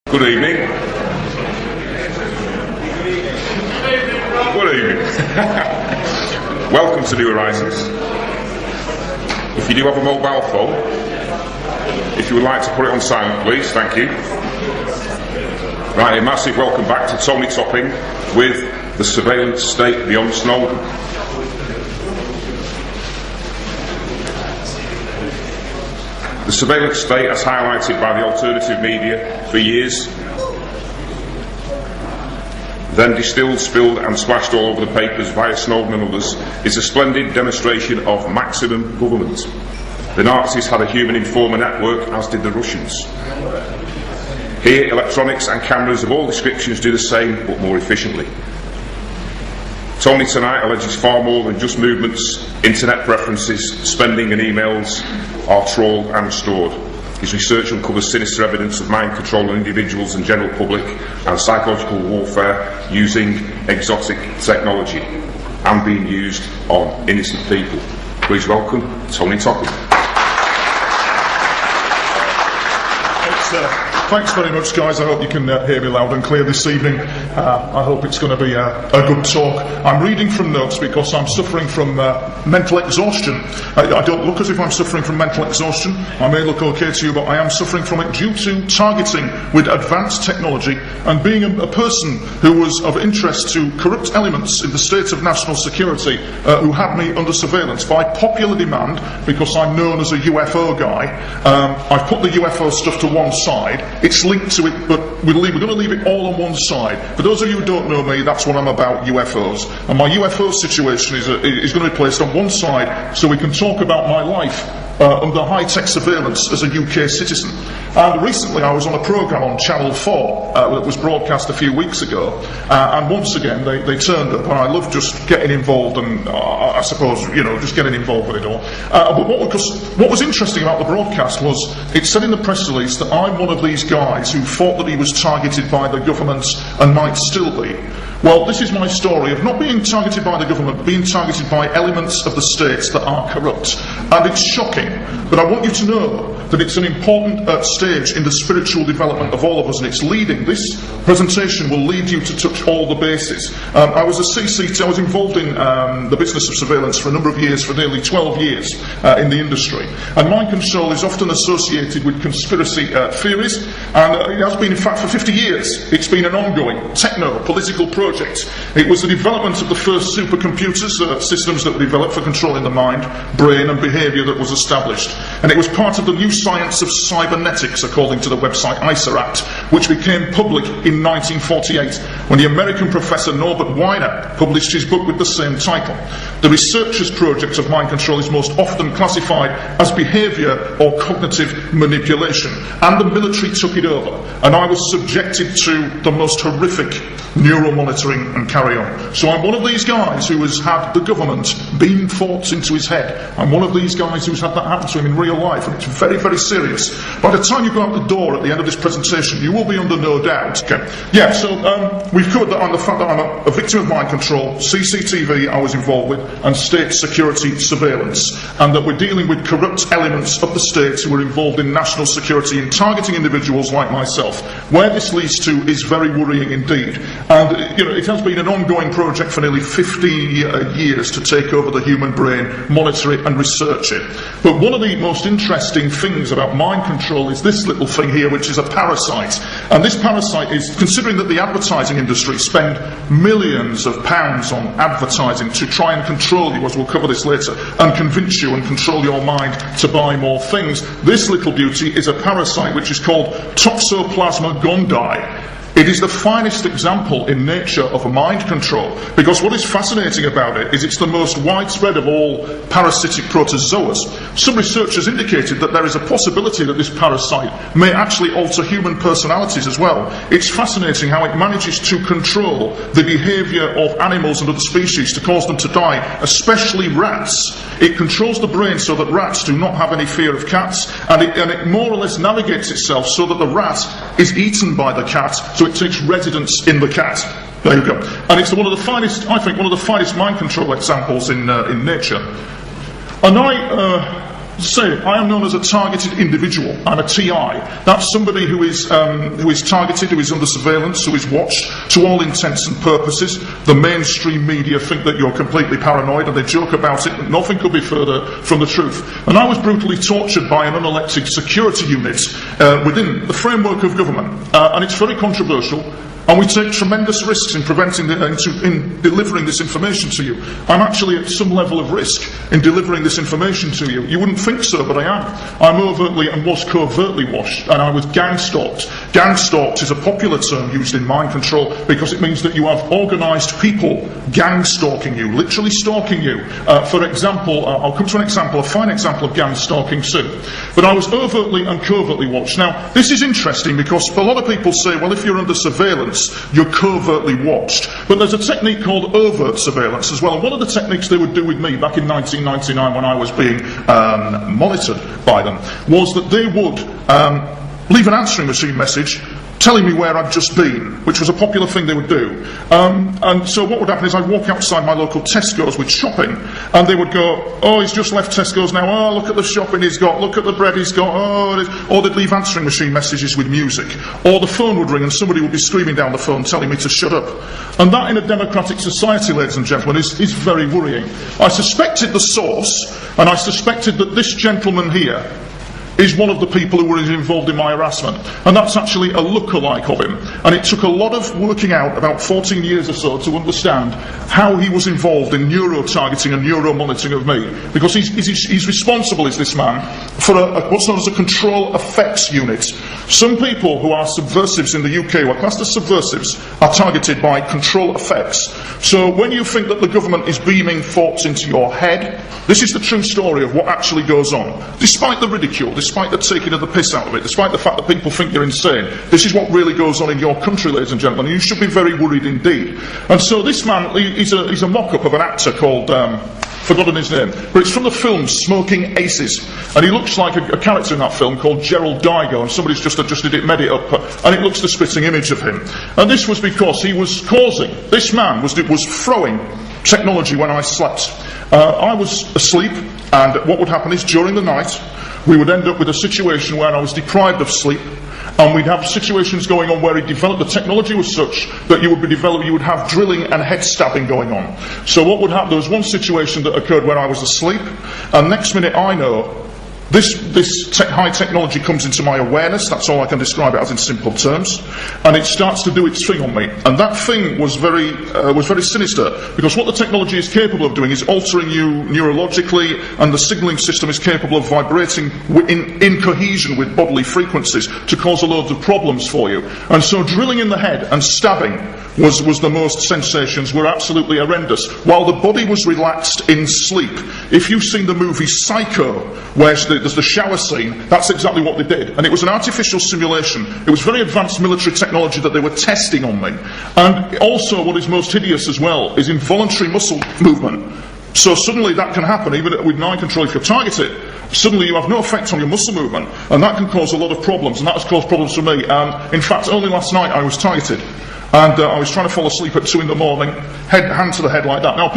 Good evening. Good evening. Welcome to New Horizons. If you do have a mobile phone, if you would like to put it on silent, please, thank you. Right, a massive welcome back to Tony Topping with the surveillance state beyond Snowden. The surveillance state, as highlighted by the alternative media for years, then distilled, spilled and splashed all over the papers via Snowden and others, is a splendid demonstration of maximum government. The Nazis had a human informer network, as did the Russians. Here, electronics and cameras of all descriptions do the same, but more efficiently. Tony tonight alleges far more than just movements, internet preferences, spending and emails are trawled and stored. His research uncovers sinister evidence of mind control on individuals and general public and psychological warfare using exotic technology and being used on innocent people. Please welcome Tony Topping. Thanks very much, guys. I hope you can hear me loud and clear this evening. I hope it's going to be a good talk. I'm reading from notes because I'm suffering from mental exhaustion. I don't look as if I'm suffering from mental exhaustion. I may look okay to you, but I am suffering from it due to targeting with advanced technology and being a person who was of interest to corrupt elements in the state of national security who had me under surveillance by popular demand because I'm known as a UFO guy. I've put the UFO stuff to one side. It's linked to it, but we're going to leave it all on one side. For those of you who don't know me, that's what I'm about, UFOs. And my UFO situation is going to be placed on one side so we can talk about my life under high-tech surveillance as a UK citizen. And recently I was on a programme on Channel 4 that was broadcast a few weeks ago, and once again they turned up, and I love just getting involved and I suppose, just getting involved with it all. But what was interesting about the broadcast was it said in the press release that I'm one of these guys who thought that he was targeted by the government and might still be. Well, this is my story of not being targeted by the government, but being targeted by elements of the states that are corrupt. And it's shocking, but I want you to know that it's an important stage in the spiritual development of all of us, and it's leading. This presentation will lead you to touch all the bases. I was involved in the business of surveillance for a number of years, for nearly 12 years in the industry. And mind control is often associated with conspiracy theories, and it has been, in fact, for 50 years. It's been an ongoing techno-political project. It was the development of the first supercomputers, systems that were developed for controlling the mind, brain and behaviour that was established. And it was part of the new science of cybernetics, according to the website ISA Act, which became public in 1948, when the American professor Norbert Wiener published his book with the same title. The researcher's project of mind control is most often classified as behaviour or cognitive manipulation, and the military took it over, and I was subjected to the most horrific neuromonitoring and carry on. So I'm one of these guys who has had the government beam thoughts into his head. I'm one of these guys who's had that happen to him in real life, and it's very, very serious. By the time you go out the door at the end of this presentation, you will be under no doubt. Okay. Yeah, so we've covered that on the fact that I'm a victim of mind control, CCTV I was involved with, and state security surveillance, and that we're dealing with corrupt elements of the state who are involved in national security in targeting individuals like myself. Where this leads to is very worrying indeed. And, it has been an ongoing project for nearly 50 years to take over the human brain, monitor it and research it. But one of the most interesting things about mind control is this little thing here, which is a parasite. And this parasite is, considering that the advertising industry spend millions of pounds on advertising to try and control you, as we'll cover this later, and convince you and control your mind to buy more things, this little beauty is a parasite which is called Toxoplasma gondii. It is the finest example in nature of mind control, because what is fascinating about it is it's the most widespread of all parasitic protozoas. Some researchers indicated that there is a possibility that this parasite may actually alter human personalities as well. It's fascinating how it manages to control the behaviour of animals and other species to cause them to die, especially rats. It controls the brain so that rats do not have any fear of cats, and it more or less navigates itself so that the rat is eaten by the cat, so it takes residence in the cat. There you go. And it's one of the finest, mind control examples in nature. And say, I am known as a targeted individual. I'm a TI. That's somebody who is targeted, who is under surveillance, who is watched to all intents and purposes. The mainstream media think that you're completely paranoid and they joke about it, but nothing could be further from the truth. And I was brutally tortured by an unelected security unit within the framework of government. And it's very controversial. And we take tremendous risks in in delivering this information to you. I'm actually at some level of risk in delivering this information to you. You wouldn't think so, but I am. I'm overtly and was covertly watched, and I was gang stalked. Gang stalked is a popular term used in mind control because it means that you have organised people gang stalking you, literally stalking you. For example, I'll come to an example, a fine example of gang stalking soon. But I was overtly and covertly watched. Now, this is interesting because a lot of people say, well, if you're under surveillance, you're covertly watched. But there's a technique called overt surveillance as well. And one of the techniques they would do with me back in 1999 when I was being monitored by them was that they would leave an answering machine message telling me where I'd just been, which was a popular thing they would do. And so what would happen is I'd walk outside my local Tesco's with shopping, and they would go, oh, he's just left Tesco's now, oh, look at the shopping he's got, look at the bread he's got, oh, or they'd leave answering machine messages with music. Or the phone would ring and somebody would be screaming down the phone telling me to shut up. And that in a democratic society, ladies and gentlemen, is very worrying. I suspected the source, and I suspected that this gentleman here is one of the people who were involved in my harassment. And that's actually a look-alike of him. And it took a lot of working out, about 14 years or so, to understand how he was involved in neuro-targeting and neuro-monitoring of me. Because he's responsible, is this man, for what's known as a control effects unit. Some people who are subversives in the UK, who are classed as subversives, are targeted by control effects. So when you think that the government is beaming thoughts into your head, this is the true story of what actually goes on. Despite the ridicule, despite the taking of the piss out of it, despite the fact that people think you're insane, this is what really goes on in your country, ladies and gentlemen, and you should be very worried indeed. And so this man, he's a mock-up of an actor called, forgotten his name, but it's from the film Smoking Aces, and he looks like a character in that film called Gerald Digo, and somebody's just adjusted it, made it up, and it looks the spitting image of him. And this was because he was causing, this man was throwing technology when I slept. I was asleep, and what would happen is during the night we would end up with a situation where I was deprived of sleep, and we'd have situations going on where it developed, the technology was such that you would have drilling and head stabbing going on. So what would happen, there was one situation that occurred when I was asleep, and next minute I know this high technology comes into my awareness, that's all I can describe it as in simple terms, and it starts to do its thing on me. And that thing was very sinister, because what the technology is capable of doing is altering you neurologically, and the signalling system is capable of vibrating in cohesion with bodily frequencies to cause a load of problems for you. And so drilling in the head and stabbing was the most, sensations were absolutely horrendous, while the body was relaxed in sleep. If you've seen the movie Psycho, where there's the shower scene, that's exactly what they did. And it was an artificial simulation. It was very advanced military technology that they were testing on me. And also what is most hideous as well is involuntary muscle movement. So suddenly that can happen, even with mind control if you're targeted. Suddenly you have no effect on your muscle movement, and that can cause a lot of problems, and that has caused problems for me. In fact, only last night I was targeted. And I was trying to fall asleep at 2 in the morning, hand to the head like that. Now,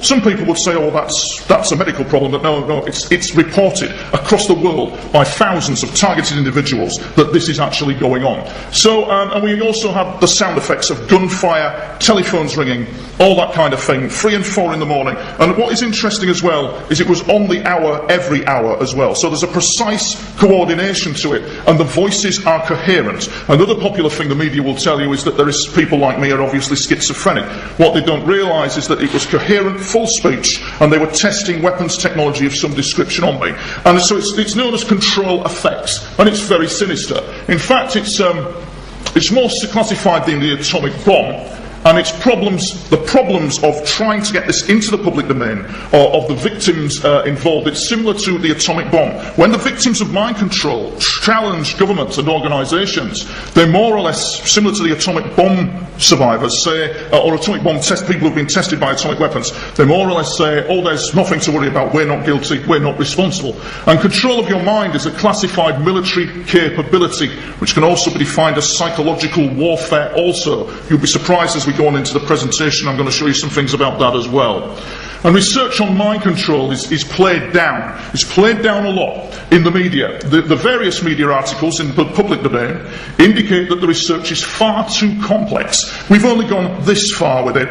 some people would say, oh, that's a medical problem, but no, it's reported across the world by thousands of targeted individuals that this is actually going on. So, and we also have the sound effects of gunfire, telephones ringing, all that kind of thing, 3 and 4 in the morning. And what is interesting as well is it was on the hour, every hour as well. So there's a precise coordination to it, and the voices are coherent. Another popular thing the media will tell you is that there is people like me are obviously schizophrenic. What they don't realise is that it was coherent, full speech, and they were testing weapons technology of some description on me. And so it's known as control effects, and it's very sinister. In fact, it's more classified than the atomic bomb. And its problems, the problems of trying to get this into the public domain, or of the victims involved, it's similar to the atomic bomb. When the victims of mind control challenge governments and organisations, they're more or less similar to the atomic bomb survivors, say, or atomic bomb people who've been tested by atomic weapons. They more or less say, oh, there's nothing to worry about, we're not guilty, we're not responsible. And control of your mind is a classified military capability, which can also be defined as psychological warfare also. You'll be surprised as we go on into the presentation, I'm going to show you some things about that as well. And research on mind control is played down. It's played down a lot in the media. The various media articles in the public domain indicate that the research is far too complex. We've only gone this far with it.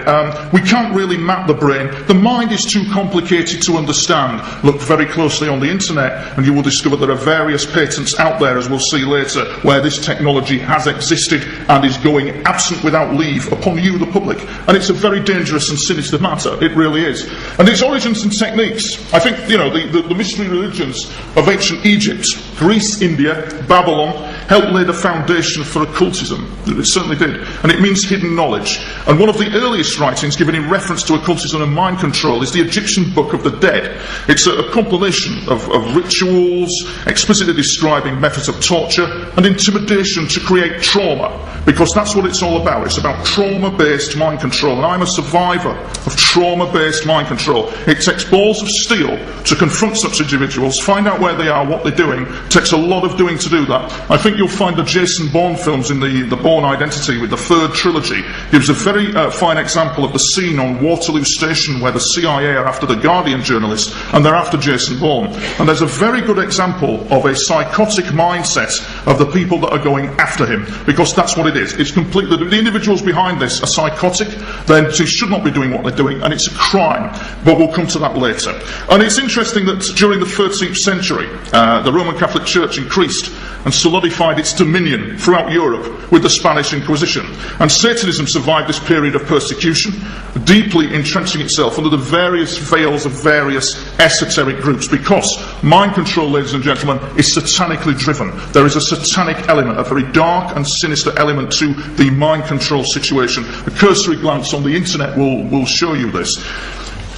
We can't really map the brain. The mind is too complicated to understand. Look very closely on the internet and you will discover there are various patents out there, as we'll see later, where this technology has existed and is going absent without leave upon you, the public. And it's a very dangerous and sinister matter. It really is. And its origins and techniques, I think, the mystery religions of ancient Egypt, Greece, India, Babylon, helped lay the foundation for occultism. It certainly did. And it means hidden knowledge. And one of the earliest writings given in reference to occultism and mind control is the Egyptian Book of the Dead. It's a compilation of rituals, explicitly describing methods of torture and intimidation to create trauma, because that's what it's all about. It's about trauma-based mind control. And I'm a survivor of trauma-based mind control. It takes balls of steel to confront such individuals, find out where they are, what they're doing. It takes a lot of doing to do that. I think you'll find the Jason Bourne films in the Bourne Identity with the third trilogy gives a very fine example of the scene on Waterloo Station where the CIA are after the Guardian journalist and they're after Jason Bourne. And there's a very good example of a psychotic mindset of the people that are going after him, because that's what it is. It's completely, the individuals behind this are psychotic, they should not be doing what they're doing, and it's a crime. But we'll come to that later. And it's interesting that during the 13th century, the Roman Catholic Church increased and solidified its dominion throughout Europe with the Spanish Inquisition. And Satanism survived this period of persecution, deeply entrenching itself under the various veils of various esoteric groups, because mind control, ladies and gentlemen, is satanically driven. There is a satanic element, a very dark and sinister element to the mind control situation. A cursory glance on the internet will show you this.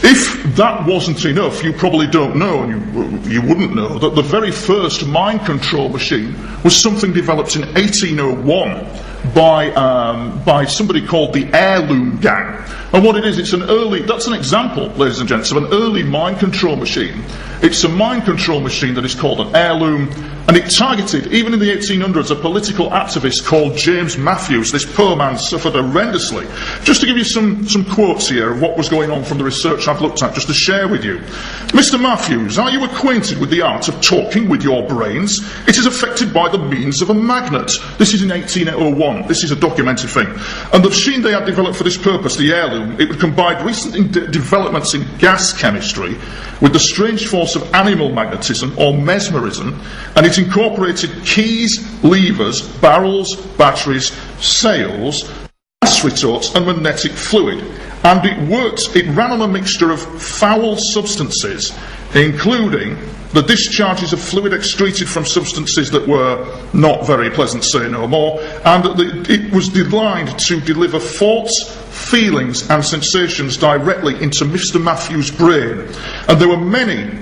If that wasn't enough, you probably don't know, and you wouldn't know, that the very first mind control machine was something developed in 1801 by somebody called the Heirloom Gang. And what it is, that's an example, ladies and gents, of an early mind control machine. It's a mind control machine that is called an heirloom, and it targeted, even in the 1800s, a political activist called James Matthews. This poor man suffered horrendously. Just to give you some quotes here of what was going on from the research I've looked at, just to share with you. Mr. Matthews, are you acquainted with the art of talking with your brains? It is affected by the means of a magnet. This is in 1801. This is a documented thing. And the machine they had developed for this purpose, the heirloom, it would combine recent developments in gas chemistry with the strange force of animal magnetism or mesmerism, and it incorporated keys, levers, barrels, batteries, sails, gas retorts and magnetic fluid. And it ran on a mixture of foul substances, including the discharges of fluid excreted from substances that were not very pleasant, say no more, and it was designed to deliver thoughts, feelings and sensations directly into Mr. Matthews' brain. And there were many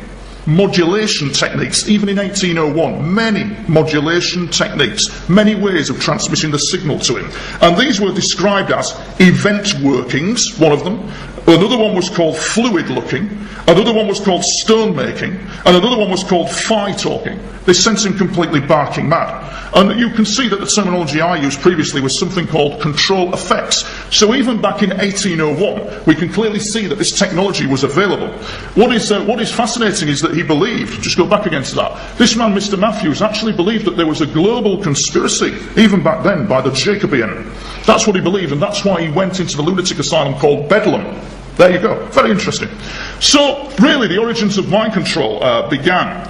modulation techniques, even in 1801, many modulation techniques, many ways of transmitting the signal to him. And these were described as event workings, one of them. Another one was called fluid looking. Another one was called stone making. And another one was called fly talking. They sent him completely barking mad. And you can see that the terminology I used previously was something called control effects. So even back in 1801, we can clearly see that this technology was available. What is fascinating is that he believed, just go back again to that, this man, Mr. Matthews, actually believed that there was a global conspiracy, even back then, by the Jacobean. That's what he believed, and that's why he went into the lunatic asylum called Bedlam. There you go. Very interesting. So, really, the origins of mind control began,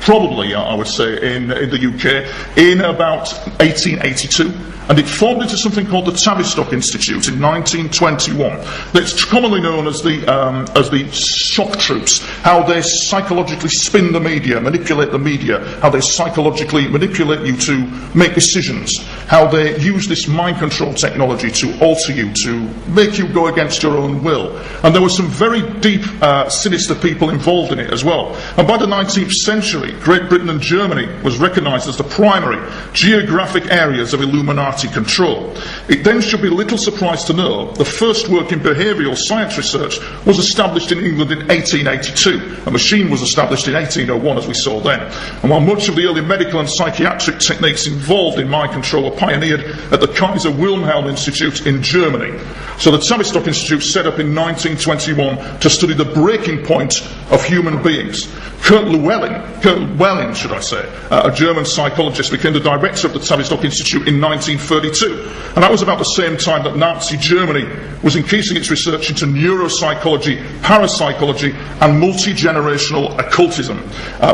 probably, I would say, in the UK, in about 1882. And it formed into something called the Tavistock Institute in 1921. It's commonly known as the shock troops, how they psychologically spin the media, manipulate the media, how they psychologically manipulate you to make decisions, how they use this mind control technology to alter you, to make you go against your own will. And there were some very deep, sinister people involved in it as well. And by the 19th century, Great Britain and Germany was recognised as the primary geographic areas of Illuminati control. It then should be little surprise to know the first work in behavioural science research was established in England in 1882. A machine was established in 1801, as we saw then. And while much of the early medical and psychiatric techniques involved in mind control were pioneered at the Kaiser Wilhelm Institute in Germany. So the Tavistock Institute set up in 1921 to study the breaking point of human beings. Kurt Welling, a German psychologist, became the director of the Tavistock Institute in 1932. And that was about the same time that Nazi Germany was increasing its research into neuropsychology, parapsychology, and multi-generational occultism,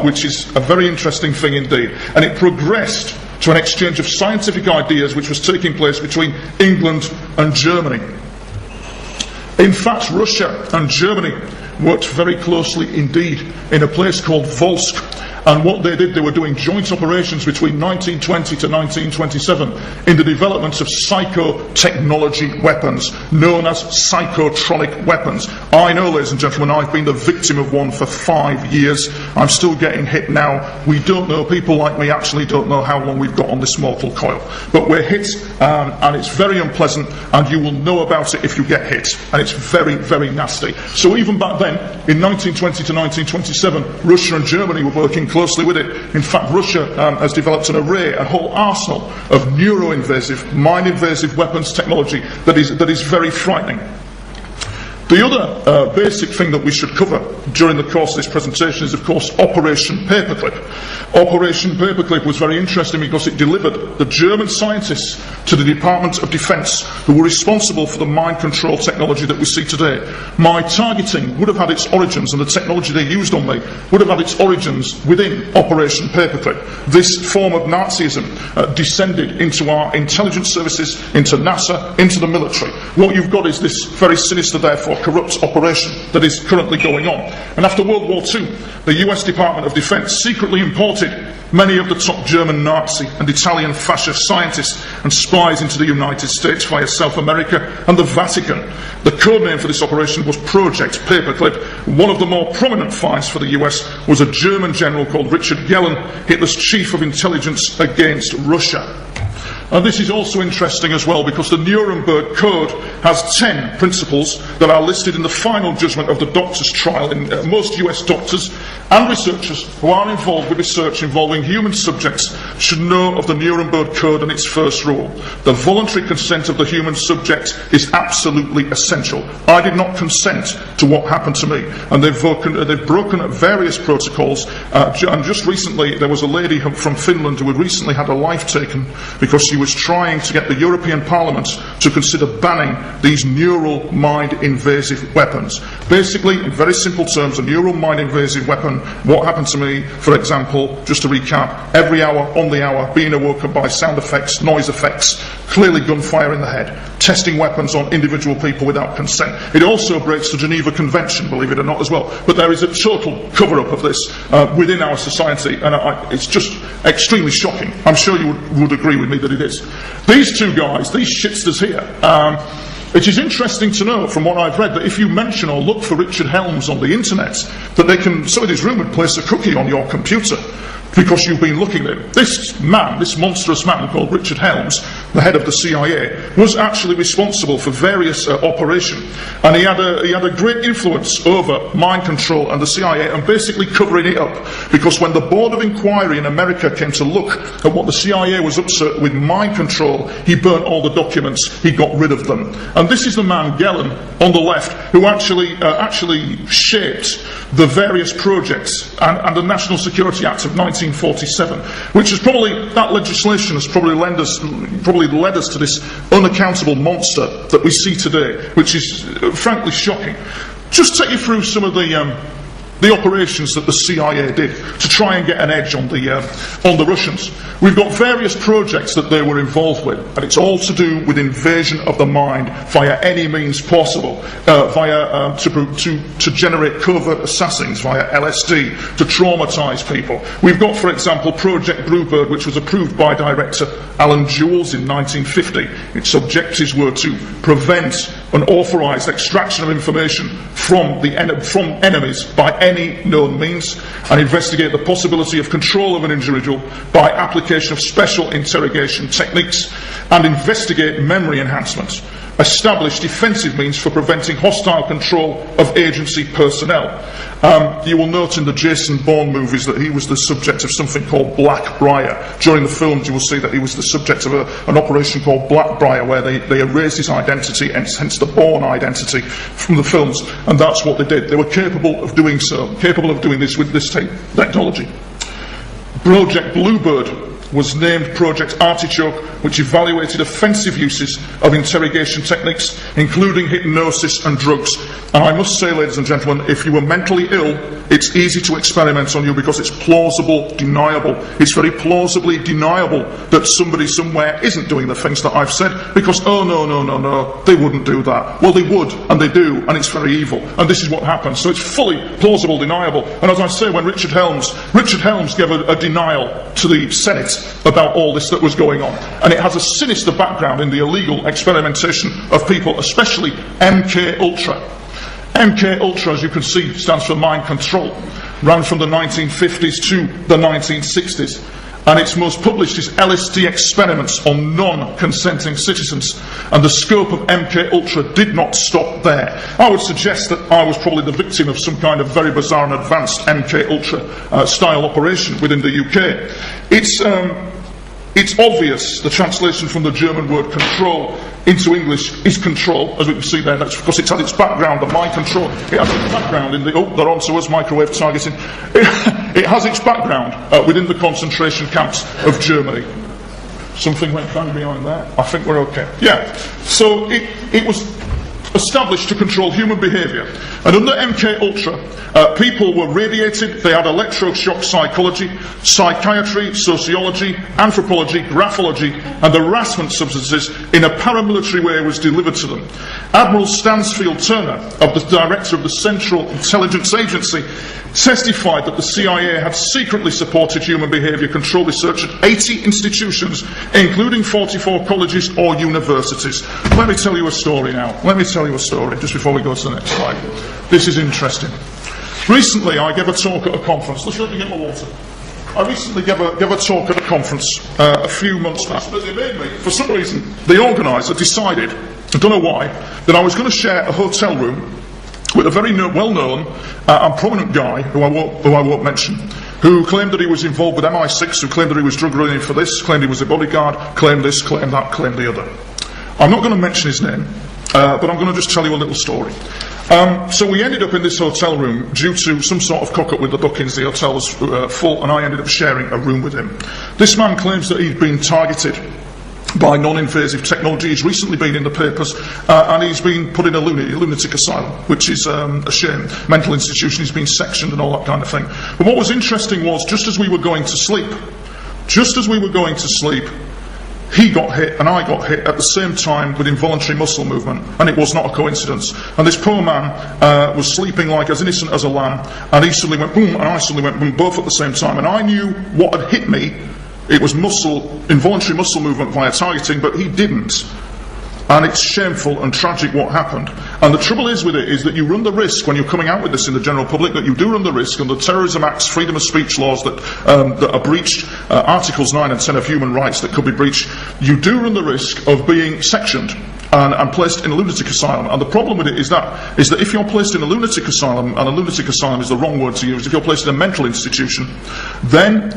which is a very interesting thing indeed. And it progressed to an exchange of scientific ideas which was taking place between England and Germany. In fact, Russia and Germany worked very closely indeed in a place called Volsk. And what they did, they were doing joint operations between 1920 to 1927 in the development of psychotechnology weapons, known as psychotronic weapons. I know, ladies and gentlemen, I've been the victim of one for 5 years. I'm still getting hit now. We don't know, people like me actually don't know how long we've got on this mortal coil. But we're hit, and it's very unpleasant, and you will know about it if you get hit. And it's very, very nasty. So even back then, in 1920 to 1927, Russia and Germany were working closely with it. In fact, Russia has developed an array, a whole arsenal of neuro-invasive, mind-invasive weapons technology that is very frightening. The other basic thing that we should cover during the course of this presentation is, of course, Operation Paperclip. Operation Paperclip was very interesting because it delivered the German scientists to the Department of Defence who were responsible for the mind control technology that we see today. My targeting would have had its origins, and the technology they used on me would have had its origins within Operation Paperclip. This form of Nazism descended into our intelligence services, into NASA, into the military. What you've got is this very sinister, therefore corrupt operation that is currently going on. And after World War II, the US Department of Defence secretly imported many of the top German Nazi and Italian fascist scientists and spies into the United States via South America and the Vatican. The code name for this operation was Project Paperclip. One of the more prominent finds for the US was a German general called Richard Gehlen, Hitler's chief of intelligence against Russia. And this is also interesting as well because the Nuremberg Code has 10 principles that are listed in the final judgment of the doctor's trial. Most US doctors and researchers who are involved with research involving human subjects should know of the Nuremberg Code and its first rule. The voluntary consent of the human subject is absolutely essential. I did not consent to what happened to me, and they've broken various protocols. And just recently there was a lady from Finland who had recently had her life taken because she was trying to get the European Parliament to consider banning these neural mind invasive weapons. Basically, in very simple terms, a neural mind invasive weapon, what happened to me, for example, just to recap, every hour, on the hour, being awoken by sound effects, noise effects, clearly gunfire in the head, testing weapons on individual people without consent. It also breaks the Geneva Convention, believe it or not, as well. But there is a total cover-up of this within our society, and it's just extremely shocking. I'm sure you would agree with me that it is. These two guys, these shitsters here, it is interesting to know from what I've read that if you mention or look for Richard Helms on the internet, that they can, somebody's room would place a cookie on your computer because you've been looking at him. This man, this monstrous man called Richard Helms, the head of the CIA, was actually responsible for various operations, and he had a great influence over mind control and the CIA, and basically covering it up, because when the Board of Inquiry in America came to look at what the CIA was up to with mind control, he burnt all the documents, he got rid of them. And this is the man, Gehlen, on the left, who actually shaped the various projects and the National Security Act of 1947, which is probably, that legislation has probably led us to this unaccountable monster that we see today, which is frankly shocking. Just take you through some of the operations that the CIA did to try and get an edge on the Russians. We've got various projects that they were involved with, and it's all to do with invasion of the mind via any means possible, to generate covert assassins via LSD, to traumatise people. We've got, for example, Project Bluebird, which was approved by director Alan Jules in 1950. Its objectives were to prevent unauthorised extraction of information from enemies by any known means, and investigate the possibility of control of an individual by application of special interrogation techniques, and investigate memory enhancement, establish defensive means for preventing hostile control of agency personnel. You will note in the Jason Bourne movies that he was the subject of something called Blackbriar. During the films you will see that he was the subject of an operation called Blackbriar, where they erased his identity, and hence the Bourne identity, from the films, and that's what they did. They were capable of doing so, capable of doing this with this technology. Project Bluebird was named Project Artichoke, which evaluated offensive uses of interrogation techniques, including hypnosis and drugs. And I must say, ladies and gentlemen, if you were mentally ill, it's easy to experiment on you because it's plausible deniable. It's very plausibly deniable that somebody somewhere isn't doing the things that I've said, because, oh no, they wouldn't do that. Well, they would, and they do, and it's very evil. And this is what happens. So it's fully plausible deniable. And as I say, when Richard Helms gave a denial to the Senate about all this that was going on, and it has a sinister background in the illegal experimentation of people, especially MKULTRA. MKULTRA, as you can see, stands for mind control, ran from the 1950s to the 1960s, and its most published is LSD experiments on non-consenting citizens, and the scope of MKULTRA did not stop there. I would suggest that I was probably the victim of some kind of very bizarre and advanced MKULTRA style operation within the UK. It's obvious the translation from the German word control into English is control, as we can see there. That's because it's had its background, the mind control. It has its background in the, they're on to us, microwave targeting. It has its background within the concentration camps of Germany. Something went bang behind there. I think we're okay. Yeah. So it was established to control human behaviour. And under MKUltra, people were radiated, they had electroshock psychology, psychiatry, sociology, anthropology, graphology, and harassment substances in a paramilitary way was delivered to them. Admiral Stansfield Turner, the director of the Central Intelligence Agency, testified that the CIA had secretly supported human behaviour control research at 80 institutions, including 44 colleges or universities. Let me tell you a story now. Let me tell you a story just before we go to the next slide. This is interesting. Recently I gave a talk at a conference. Let me get my water. I recently gave a talk at a conference a few months back. For some reason, the organiser decided, I don't know why, that I was going to share a hotel room with a very well-known and prominent guy who I won't mention, who claimed that he was involved with MI6, who claimed that he was drug running for this, claimed he was a bodyguard, claimed this, claimed that, claimed the other. I'm not going to mention his name, but I'm going to just tell you a little story. So we ended up in this hotel room due to some sort of cock-up with the bookings. The hotel was full, and I ended up sharing a room with him. This man claims that he'd been targeted by non-invasive technology. He's recently been in the papers, and he's been put in a lunatic asylum, which is a shame. Mental institution, he's been sectioned and all that kind of thing. But what was interesting was, just as we were going to sleep, he got hit and I got hit at the same time with involuntary muscle movement, and it was not a coincidence. And this poor man was sleeping like as innocent as a lamb, and he suddenly went boom, and I suddenly went boom, both at the same time. And I knew what had hit me. It was involuntary muscle movement via targeting, but he didn't. And it's shameful and tragic what happened. And the trouble is with it is that you run the risk, when you're coming out with this in the general public, that you do run the risk under Terrorism Act's freedom of speech laws that are breached, Articles 9 and 10 of human rights that could be breached, you do run the risk of being sectioned and placed in a lunatic asylum. And the problem with it is that if you're placed in a lunatic asylum, and a lunatic asylum is the wrong word to use, if you're placed in a mental institution, then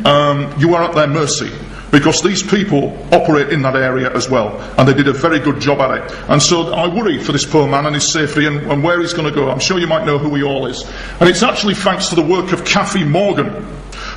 you are at their mercy, because these people operate in that area as well, and they did a very good job at it. And so I worry for this poor man and his safety and where he's going to go. I'm sure you might know who he all is. And it's actually thanks to the work of Kathy Morgan,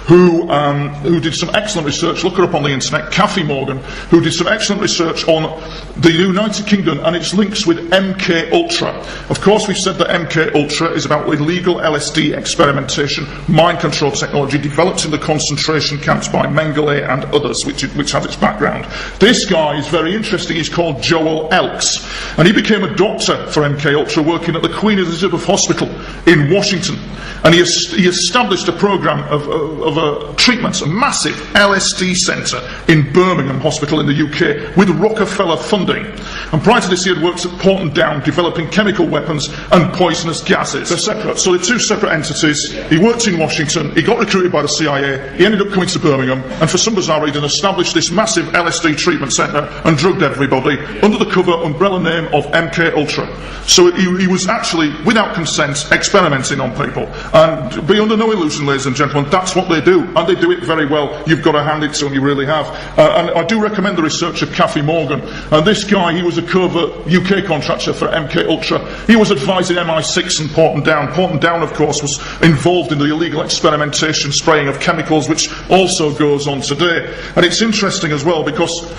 who did some excellent research. Look her up on the internet, Kathy Morgan, who did some excellent research on the United Kingdom and its links with MKUltra. Of course, we've said that MKUltra is about illegal LSD experimentation, mind control technology developed in the concentration camps by Mengele and others, which has its background. This guy is very interesting. He's called Joel Elks, and he became a doctor for MKUltra, working at the Queen Elizabeth Hospital in Washington. And he established a program of a treatment, a massive LSD centre in Birmingham Hospital in the UK with Rockefeller funding. And prior to this, he had worked at Porton Down developing chemical weapons and poisonous gases. They're separate, so they're two separate entities. He worked in Washington, he got recruited by the CIA, he ended up coming to Birmingham, and for some bizarre reason established this massive LSD treatment centre and drugged everybody under the cover umbrella name of MKULTRA. So he was actually, without consent, experimenting on people. And be under no illusion, ladies and gentlemen, that's what they do, and they do it very well. You've got to hand it to them, you really have. And I do recommend the research of Cathy Morgan. And this guy, he was a covert UK contractor for MKUltra. He was advising MI6 and Porton Down. Porton Down, of course, was involved in the illegal experimentation, spraying of chemicals, which also goes on today. And it's interesting as well because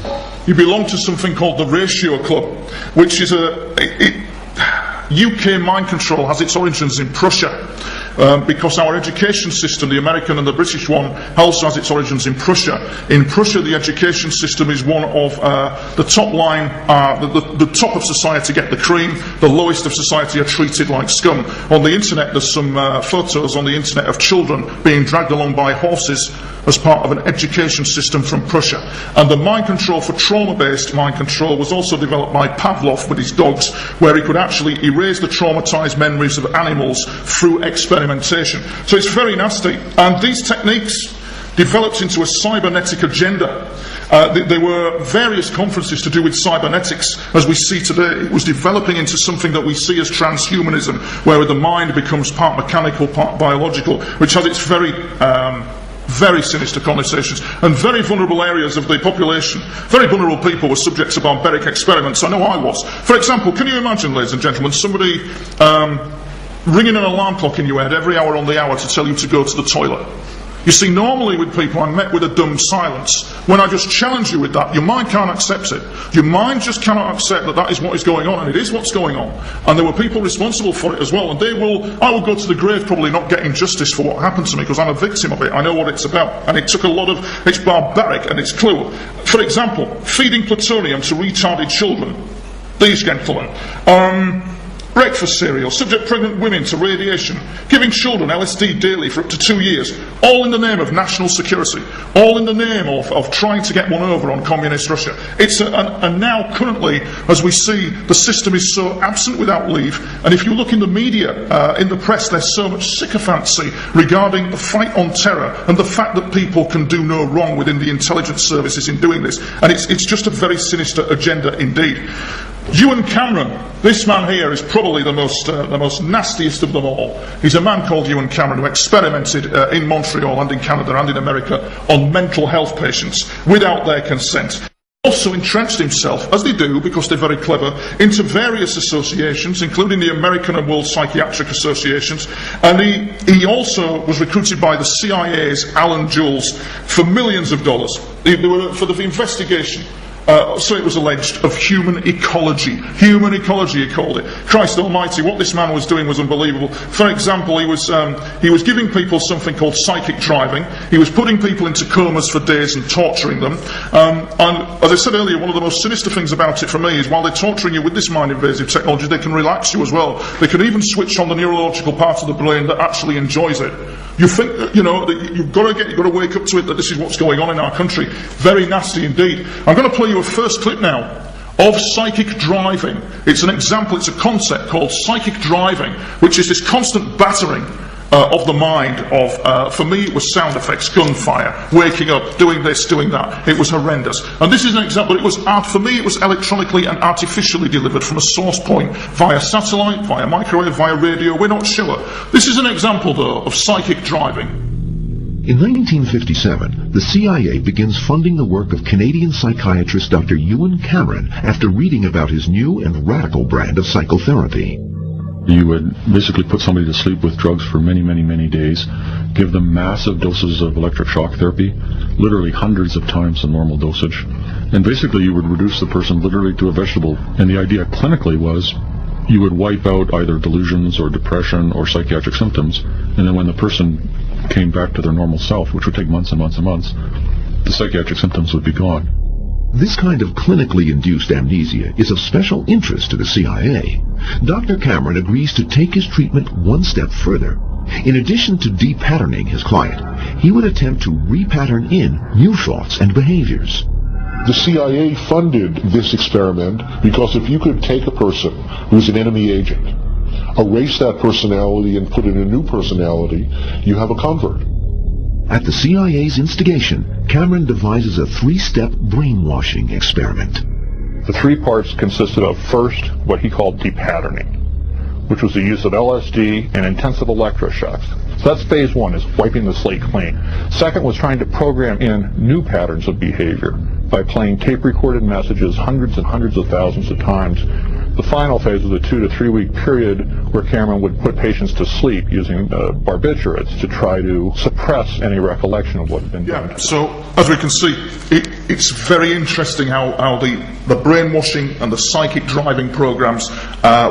he belonged to something called the Ratio Club, which is UK mind control has its origins in Prussia. Because our education system, the American and the British one, also has its origins in Prussia. In Prussia, the education system is one of the top line, the top of society get the cream, the lowest of society are treated like scum. On the internet, there's some photos on the internet of children being dragged along by horses as part of an education system from Prussia. And the mind control for trauma-based mind control was also developed by Pavlov with his dogs, where he could actually erase the traumatized memories of animals through experimentation. So it's very nasty. And these techniques developed into a cybernetic agenda. There were various conferences to do with cybernetics, as we see today. It was developing into something that we see as transhumanism, where the mind becomes part mechanical, part biological, which has its very sinister connotations, and very vulnerable areas of the population. Very vulnerable people were subject to barbaric experiments. I know I was. For example, can you imagine, ladies and gentlemen, somebody ringing an alarm clock in your head every hour on the hour to tell you to go to the toilet? You see, normally with people I'm met with a dumb silence. When I just challenge you with that, your mind can't accept it. Your mind just cannot accept that that is what is going on, and it is what's going on. And there were people responsible for it as well, and I will go to the grave probably not getting justice for what happened to me, because I'm a victim of it. I know what it's about, and it took a lot of, it's barbaric and it's cruel. For example, feeding plutonium to retarded children. These gentlemen. Breakfast cereal, subject pregnant women to radiation, giving children LSD daily for up to 2 years, all in the name of national security, all in the name of trying to get one over on communist Russia. It's and now currently, as we see, the system is so absent without leave, and if you look in the media, in the press, there's so much sycophancy regarding the fight on terror and the fact that people can do no wrong within the intelligence services in doing this, and it's just a very sinister agenda indeed. Ewan Cameron, this man here is probably the most nastiest of them all. He's a man called Ewan Cameron who experimented in Montreal and in Canada and in America on mental health patients without their consent. Also entrenched himself, as they do because they're very clever, into various associations, including the American and World Psychiatric Associations, and he also was recruited by the CIA's Alan Jules for millions of dollars. They were for the investigation. So it was alleged, of human ecology. Human ecology, he called it. Christ almighty, what this man was doing was unbelievable. For example, he was giving people something called psychic driving. He was putting people into comas for days and torturing them. And as I said earlier, one of the most sinister things about it for me is while they're torturing you with this mind-invasive technology, they can relax you as well. They can even switch on the neurological part of the brain that actually enjoys it. You think, you know, that you've got to wake up to it that this is what's going on in our country. Very nasty indeed. I'm going to play you a first clip now of psychic driving. It's an example, it's a concept called psychic driving, which is this constant battering of the mind of, for me it was sound effects, gunfire, waking up, doing this, doing that. It was horrendous. And this is an example. It was for me it was electronically and artificially delivered from a source point via satellite, via microwave, via radio, we're not sure. This is an example though of psychic driving. In 1957, the CIA begins funding the work of Canadian psychiatrist Dr. Ewan Cameron after reading about his new and radical brand of psychotherapy. You would basically put somebody to sleep with drugs for many days, give them massive doses of electric shock therapy, literally hundreds of times the normal dosage, and basically you would reduce the person literally to a vegetable. And the idea clinically was you would wipe out either delusions or depression or psychiatric symptoms, and then when the person came back to their normal self, which would take months and months and months, the psychiatric symptoms would be gone. This kind of clinically induced amnesia is of special interest to the CIA. Dr. Cameron agrees to take his treatment one step further. In addition to de-patterning his client, he would attempt to re-pattern in new thoughts and behaviors. The CIA funded this experiment because if you could take a person who's an enemy agent, erase that personality and put in a new personality, you have a convert. At the CIA's instigation, Cameron devises a 3-step brainwashing experiment. The 3 parts consisted of, first, what he called de-patterning, which was the use of LSD and intensive electroshocks. So that's phase 1, is wiping the slate clean. Second was trying to program in new patterns of behavior by playing tape-recorded messages hundreds and hundreds of thousands of times. The final phase was a 2 to 3 week period where Cameron would put patients to sleep using barbiturates to try to suppress any recollection of what had been done. Yeah, so as we can see, it's very interesting how the brainwashing and the psychic driving programs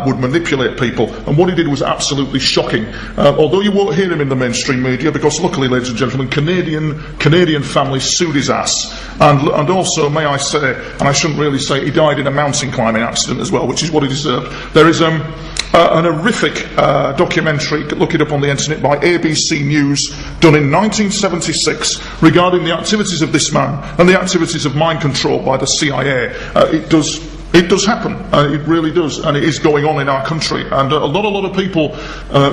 would manipulate people, and what he did was absolutely shocking. Although you won't hear him in the mainstream media, because luckily, ladies and gentlemen, Canadian families sued his ass, and also, may I say, and I shouldn't really say, he died in a mountain climbing accident as well, which is what he deserved. There is an horrific documentary, look it up on the internet, by ABC News, done in 1976, regarding the activities of this man and the activities of mind control by the CIA. It does happen, it really does, and it is going on in our country, and a lot of people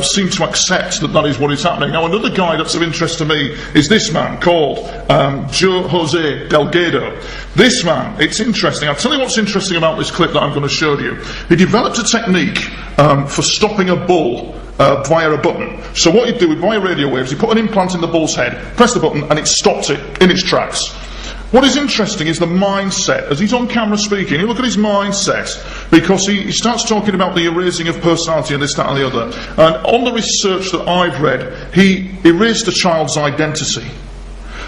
seem to accept that is what is happening. Now, another guy that's of interest to me is this man called Jose Delgado. This man, it's interesting. I'll tell you what's interesting about this clip that I'm going to show you. He developed a technique for stopping a bull via a button. So what he'd do with via radio waves, he put an implant in the bull's head, press the button, and it stopped it in its tracks. What is interesting is the mindset. As he's on camera speaking, you look at his mindset, because he starts talking about the erasing of personality and this, that and the other. And on the research that I've read, he erased a child's identity.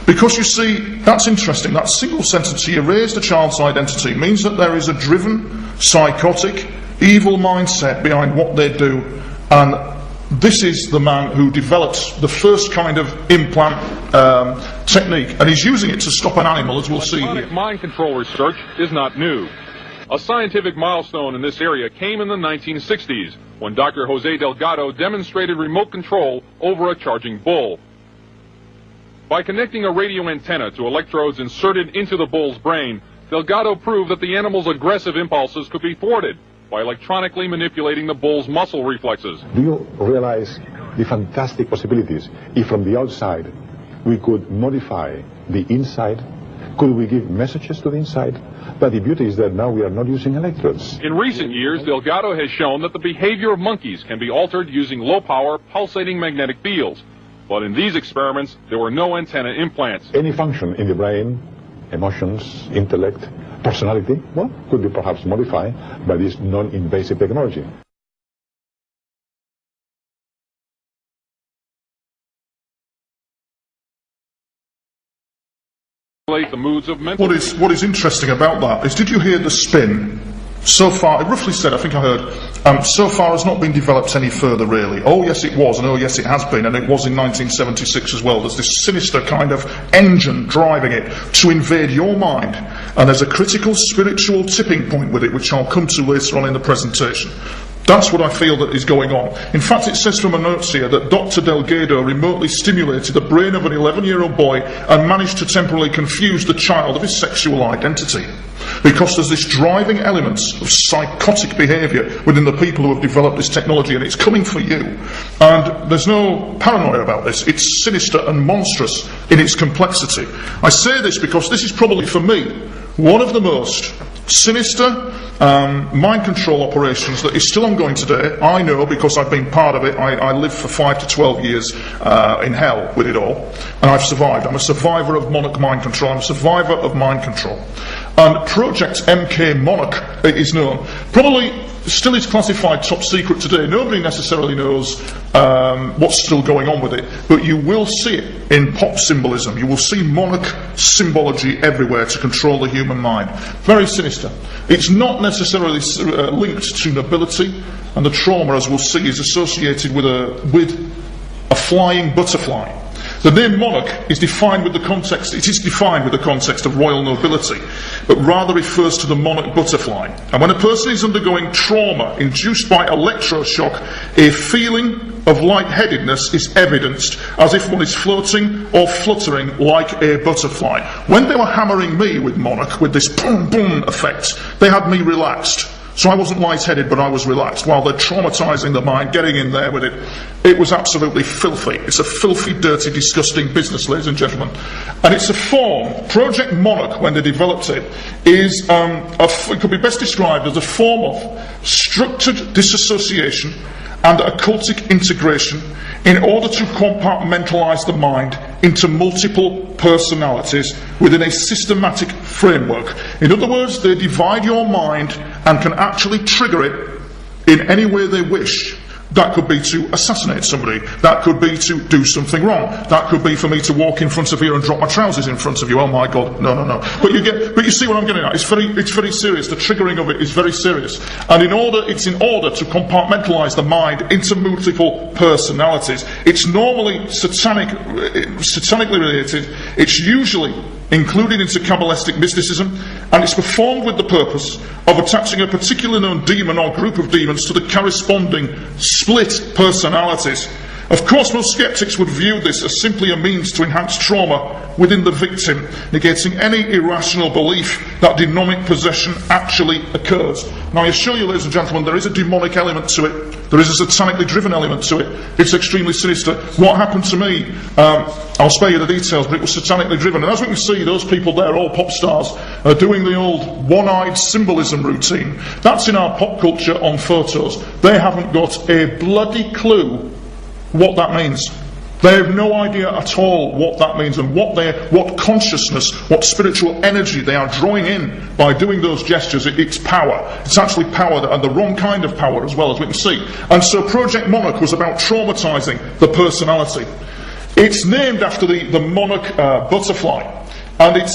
Because you see, that's interesting, that single sentence, he erased a child's identity, means that there is a driven, psychotic, evil mindset behind what they do. And this is the man who developed the first kind of implant technique, and he's using it to stop an animal, as we'll see here. Mind control research is not new. A scientific milestone in this area came in the 1960s, when Dr. Jose Delgado demonstrated remote control over a charging bull. By connecting a radio antenna to electrodes inserted into the bull's brain, Delgado proved that the animal's aggressive impulses could be thwarted by electronically manipulating the bull's muscle reflexes. Do you realize the fantastic possibilities if from the outside we could modify the inside? Could we give messages to the inside? But the beauty is that now we are not using electrodes. In recent years, Delgado has shown that the behavior of monkeys can be altered using low-power, pulsating magnetic fields. But in these experiments, there were no antenna implants. Any function in the brain, emotions, intellect, personality, well, could be perhaps modified by this non-invasive technology. The moods of mental... What is interesting about that is, did you hear the spin? So far, it roughly said, I think I heard, so far has not been developed any further, really. Oh yes it was, and oh yes it has been, and it was in 1976 as well. There's this sinister kind of engine driving it to invade your mind, and there's a critical spiritual tipping point with it, which I'll come to later on in the presentation. That's what I feel that is going on. In fact, it says from a notes here that Dr. Delgado remotely stimulated the brain of an 11-year-old boy and managed to temporarily confuse the child of his sexual identity. Because there's this driving element of psychotic behaviour within the people who have developed this technology, and it's coming for you. And there's no paranoia about this. It's sinister and monstrous in its complexity. I say this because this is probably, for me, one of the most sinister mind control operations that is still ongoing today. I know, because I've been part of it. I lived for 5 to 12 years in hell with it all, and I've survived. I'm a survivor of Monarch mind control. I'm a survivor of mind control. And Project Monarch is known. Probably still is classified top secret today. Nobody necessarily knows what's still going on with it, but you will see it in pop symbolism. You will see monarch symbology everywhere to control the human mind. Very sinister. It's not necessarily linked to nobility, and the trauma, as we'll see, is associated with a flying butterfly. The name monarch is defined with the context, it is defined with the context of royal nobility, but rather refers to the monarch butterfly. And when a person is undergoing trauma induced by electroshock, a feeling of lightheadedness is evidenced as if one is floating or fluttering like a butterfly. When they were hammering me with Monarch, with this boom boom effect, they had me relaxed. So I wasn't lightheaded, but I was relaxed. While they're traumatising the mind, getting in there with it, it was absolutely filthy. It's a filthy, dirty, disgusting business, ladies and gentlemen. And it's a form, Project Monarch, when they developed it, is, it could be best described as a form of structured disassociation and occultic integration in order to compartmentalise the mind into multiple personalities within a systematic framework. In other words, they divide your mind and can actually trigger it in any way they wish. That could be to assassinate somebody. That could be to do something wrong. That could be for me to walk in front of you and drop my trousers in front of you. Oh my God, no. But you see what I'm getting at. It's very serious. The triggering of it is very serious. And it's in order to compartmentalise the mind into multiple personalities. It's normally satanically related. It's usually included into Kabbalistic mysticism, and it's performed with the purpose of attaching a particular known demon or group of demons to the corresponding split personalities. Of course, most skeptics would view this as simply a means to enhance trauma within the victim, negating any irrational belief that demonic possession actually occurs. Now, I assure you, ladies and gentlemen, there is a demonic element to it. There is a satanically driven element to it. It's extremely sinister. What happened to me, I'll spare you the details, but it was satanically driven. And as we can see, those people there, all pop stars, are doing the old one-eyed symbolism routine. That's in our pop culture on photos. They haven't got a bloody clue what that means. They have no idea at all what that means and what consciousness, what spiritual energy they are drawing in by doing those gestures. It's power. It's actually power, and the wrong kind of power as well, as we can see. And so Project Monarch was about traumatising the personality. It's named after the monarch butterfly. And it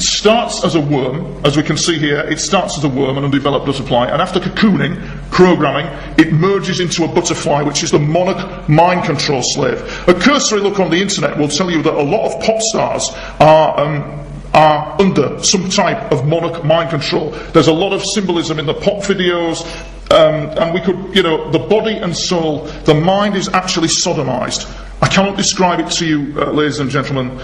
starts as a worm, as we can see here. It starts as a worm, an undeveloped butterfly, and after cocooning, programming, it merges into a butterfly, which is the monarch mind control slave. A cursory look on the internet will tell you that a lot of pop stars are under some type of monarch mind control. There's a lot of symbolism in the pop videos, and we could, the body and soul, the mind is actually sodomized. I cannot describe it to you, ladies and gentlemen,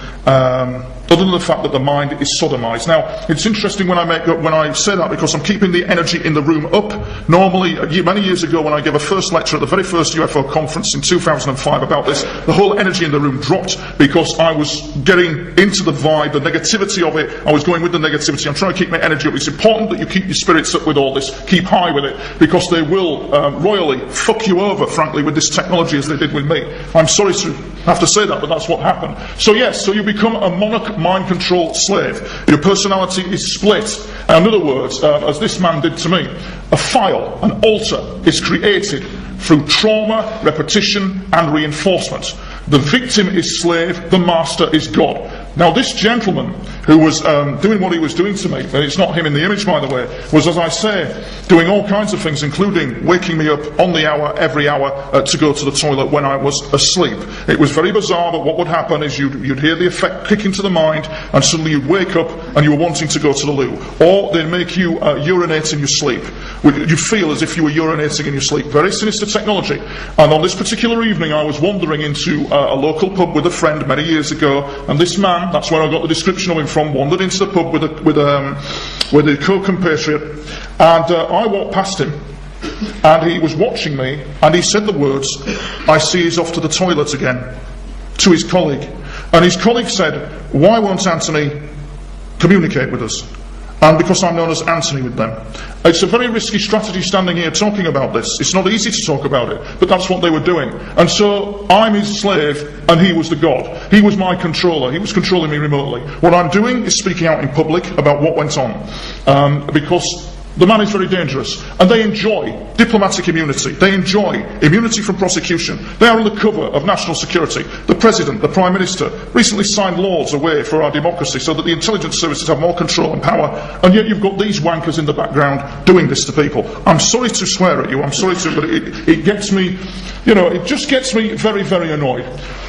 other than the fact that the mind is sodomized. Now, it's interesting when I say that, because I'm keeping the energy in the room up. Normally, many years ago, when I gave a first lecture at the very first UFO conference in 2005 about this, the whole energy in the room dropped because I was getting into the vibe, the negativity of it. I was going with the negativity. I'm trying to keep my energy up. It's important that you keep your spirits up with all this, keep high with it, because they will royally fuck you over, frankly, with this technology as they did with me. I'm sorry to have to say that, but that's what happened. So yes, so you become a monarch mind control slave. Your personality is split. And in other words, as this man did to me, a file, an altar, is created through trauma, repetition and reinforcement. The victim is slave, the master is God. Now this gentleman who was doing what he was doing to me, and it's not him in the image by the way, was, as I say, doing all kinds of things, including waking me up on the hour, every hour, to go to the toilet when I was asleep. It was very bizarre, but what would happen is you'd hear the effect kick into the mind, and suddenly you'd wake up and you were wanting to go to the loo. Or they'd make you urinate in your sleep. You feel as if you were urinating in your sleep. Very sinister technology. And on this particular evening I was wandering into a local pub with a friend many years ago, and this man, that's where I got the description of him from, wandered into the pub with a co-compatriot, and I walked past him, and he was watching me, and he said the words, "I see he's off to the toilet again," to his colleague. And his colleague said, "Why won't Anthony communicate with us?" And because I'm known as Anthony with them. It's a very risky strategy standing here talking about this. It's not easy to talk about it, but that's what they were doing. And so I'm his slave and he was the God. He was my controller. He was controlling me remotely. What I'm doing is speaking out in public about what went on. Because the man is very dangerous, and they enjoy diplomatic immunity. They enjoy immunity from prosecution. They are under cover of national security. The President, the Prime Minister, recently signed laws away for our democracy so that the intelligence services have more control and power, and yet you've got these wankers in the background doing this to people. I'm sorry to swear at you, I'm sorry to, but it gets me, it just gets me very, very annoyed.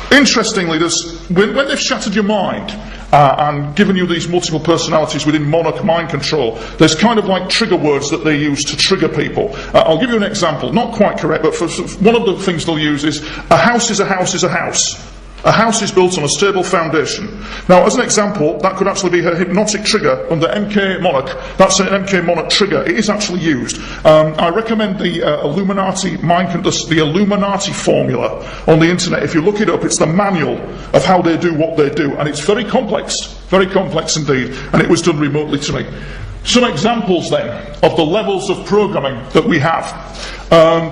Interestingly, when they've shattered your mind, and given you these multiple personalities within Monarch mind control, there's kind of like trigger words that they use to trigger people. I'll give you an example, not quite correct, but for one of the things they'll use is a house is a house is a house. A house is built on a stable foundation. Now, as an example, that could actually be a hypnotic trigger under MK Monarch. That's an MK Monarch trigger. It is actually used. I recommend the Illuminati the Illuminati formula on the internet. If you look it up, it's the manual of how they do what they do, and it's very complex indeed. And it was done remotely to me. Some examples then of the levels of programming that we have.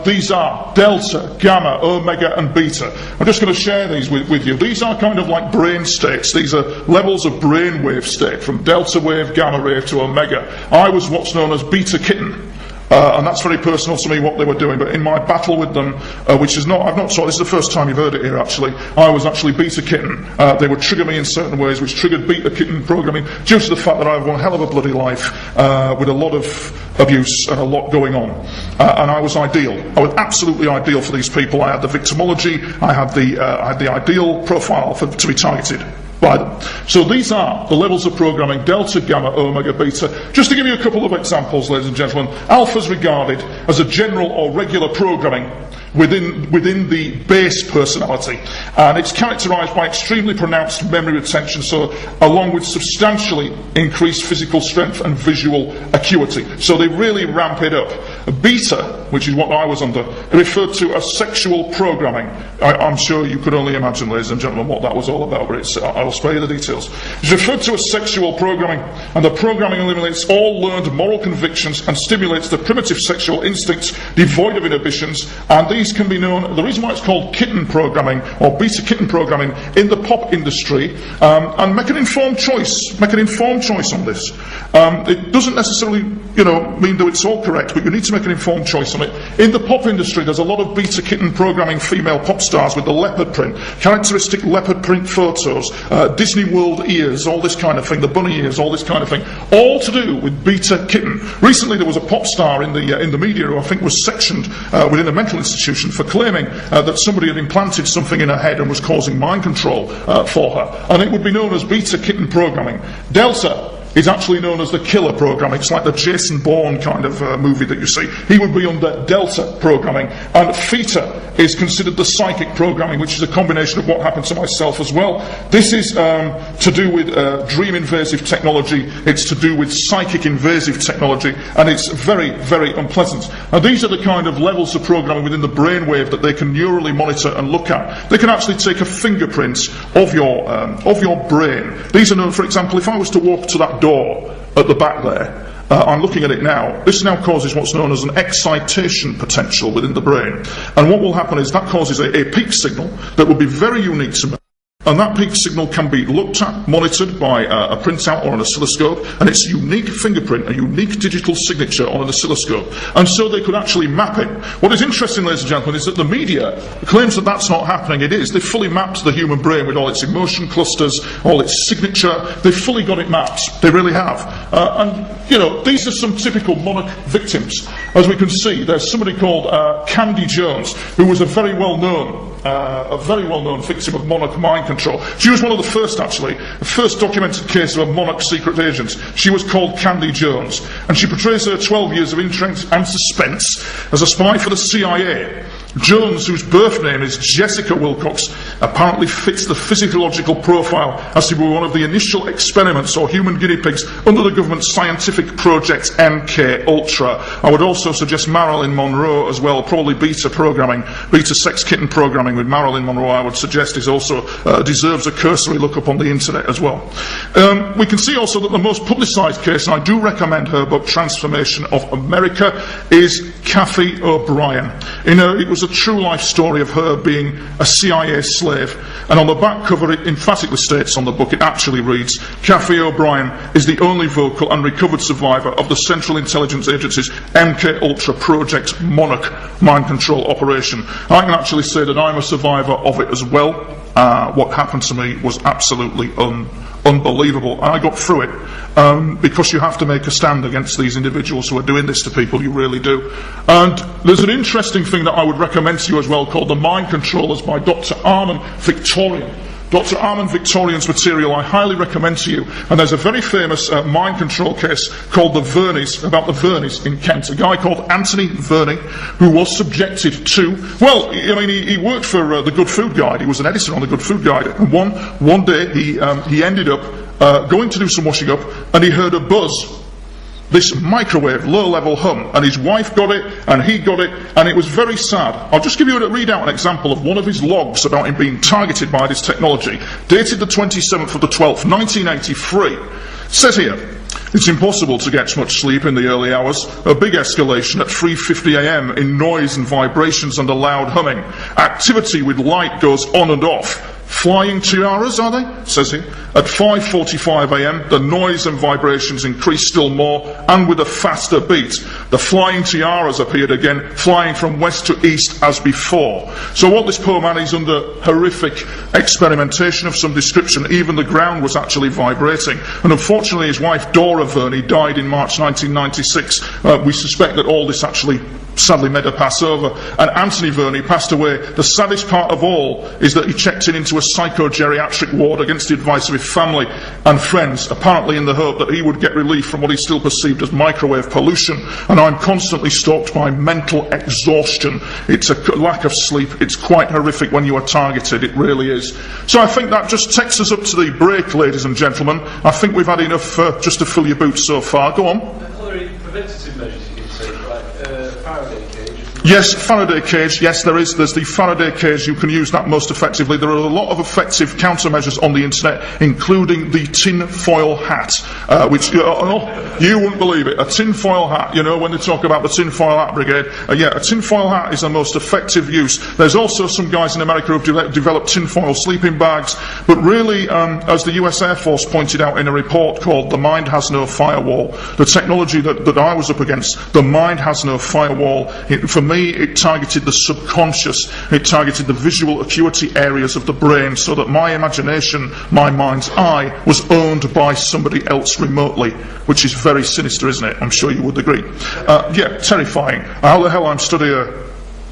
These are delta, gamma, omega and beta. I'm just going to share these with you. These are kind of like brain states. These are levels of brain wave state, from delta wave, gamma wave to omega. I was what's known as beta kitten. And that's very personal to me, what they were doing. But in my battle with them, which is not, I've not saw, this is the first time you've heard it here actually, I was actually beta kitten. They would trigger me in certain ways, which triggered beta kitten programming, due to the fact that I have one hell of a bloody life, with a lot of abuse and a lot going on. And I was ideal. I was absolutely ideal for these people. I had the victimology, I had the ideal profile to be targeted by them. So these are the levels of programming: delta, gamma, omega, beta. Just to give you a couple of examples, ladies and gentlemen, alpha is regarded as a general or regular programming within the base personality, and it's characterised by extremely pronounced memory retention, so along with substantially increased physical strength and visual acuity. So they really ramp it up. Beta, which is what I was under, referred to as sexual programming. I'm sure you could only imagine, ladies and gentlemen, what that was all about, but I'll spare you the details. It's referred to as sexual programming, and the programming eliminates all learned moral convictions and stimulates the primitive sexual instincts devoid of inhibitions, and these can be known, the reason why it's called kitten programming or beta kitten programming in the pop industry, and make an informed choice on this. It doesn't necessarily, mean that it's all correct, but you need to make an informed choice on it. In the pop industry, there's a lot of beta kitten programming female pop stars with the leopard print, characteristic leopard print photos, Disney World ears, all this kind of thing, the bunny ears, all this kind of thing, all to do with beta kitten. Recently there was a pop star in the media who I think was sectioned within a mental institution for claiming that somebody had implanted something in her head and was causing mind control for her. And it would be known as beta kitten programming. Delta is actually known as the killer programming. It's like the Jason Bourne kind of movie that you see. He would be under delta programming. And theta is considered the psychic programming, which is a combination of what happened to myself as well. This is to do with dream invasive technology. It's to do with psychic invasive technology, and it's very, very unpleasant. And these are the kind of levels of programming within the brainwave that they can neurally monitor and look at. They can actually take a fingerprint of your brain. These are known, for example, if I was to walk to that door at the back there, I'm looking at it now. This now causes what's known as an excitation potential within the brain. And what will happen is that causes a peak signal that will be very unique to me. And that peak signal can be looked at, monitored by a printout or an oscilloscope, and it's a unique fingerprint, a unique digital signature on an oscilloscope. And so they could actually map it. What is interesting, ladies and gentlemen, is that the media claims that that's not happening. It is. They've fully mapped the human brain with all its emotion clusters, all its signature. They've fully got it mapped. They really have. These are some typical Monarch victims. As we can see, there's somebody called Candy Jones, who was a very well-known victim of Monarch mind control. She was one of the first documented case of a Monarch secret agent. She was called Candy Jones, and she portrays her 12 years of intrigue and suspense as a spy for the CIA. Jones, whose birth name is Jessica Wilcox, apparently fits the physiological profile as to be one of the initial experiments or human guinea pigs under the government's scientific project MKULTRA. I would also suggest Marilyn Monroe as well, probably beta sex kitten programming with Marilyn Monroe, I would suggest, is also deserves a cursory look up on the internet as well. We can see also that the most publicised case, and I do recommend her book Transformation of America, is Kathy O'Brien. It was a true life story of her being a CIA slave, and on the back cover it emphatically states on the book, it actually reads, Kathy O'Brien is the only vocal and recovered survivor of the Central Intelligence Agency's MKULTRA Project Monarch mind control operation. I can actually say that I'm a survivor of it as well. What happened to me was absolutely unbelievable, and I got through it because you have to make a stand against these individuals who are doing this to people. You really do. And there's an interesting thing that I would recommend to you as well, called The Mind Controllers by Dr. Armin Victorian. Dr. Armand Victorian's material I highly recommend to you. And there's a very famous mind control case called the Verneys, about the Verneys in Kent. A guy called Anthony Verney, who was subjected to, well, I mean, he worked for the Good Food Guide. He was an editor on the Good Food Guide. And one day he ended up going to do some washing up, and he heard a buzz. This microwave, low-level hum, and his wife got it, and he got it, and it was very sad. I'll just read out an example of one of his logs about him being targeted by this technology, dated the 27th of the 12th, 1983. It says here, it's impossible to get much sleep in the early hours. A big escalation at 3:50 a.m. in noise and vibrations and a loud humming. Activity with light goes on and off. Flying tiaras, are they? Says he. At 5:45 a.m, the noise and vibrations increased still more, and with a faster beat. The flying tiaras appeared again, flying from west to east as before. So what this poor man is under horrific experimentation of some description. Even the ground was actually vibrating. And unfortunately his wife Dora Verney died in March 1996. We suspect that all this actually sadly made her pass over, and Anthony Verney passed away. The saddest part of all is that he checked into a psycho-geriatric ward against the advice of his family and friends, apparently in the hope that he would get relief from what he still perceived as microwave pollution. And I'm constantly stalked by mental exhaustion. It's a lack of sleep. It's quite horrific when you are targeted. It really is. So I think that just takes us up to the break, ladies and gentlemen. I think we've had enough just to fill your boots so far. Go on. Are there any preventative measures you can take, like Faraday cage? Yes, Faraday cage, yes there is. There's the Faraday cage, you can use that most effectively. There are a lot of effective countermeasures on the internet, including the tin foil hat, which, you wouldn't believe it, a tin foil hat, you know, when they talk about the tin foil hat brigade, yeah, a tin foil hat is the most effective use. There's also some guys in America who've developed tin foil sleeping bags, but really, as the US Air Force pointed out in a report called The Mind Has No Firewall, the technology that I was up against, the mind has no firewall. For me, it targeted the subconscious, it targeted the visual acuity areas of the brain, so that my imagination, my mind's eye, was owned by somebody else remotely, which is very sinister, isn't it? I'm sure you would agree. Yeah, terrifying. How the hell I'm stood here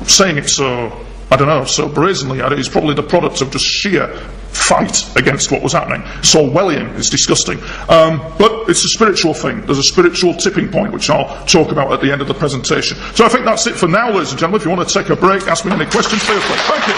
saying it so, I don't know, so brazenly. It's probably the product of just sheer fight against what was happening. It's Orwellian, it's disgusting. But it's a spiritual thing. There's a spiritual tipping point, which I'll talk about at the end of the presentation. So I think that's it for now, ladies and gentlemen. If you want to take a break, ask me any questions, feel free. Thank you.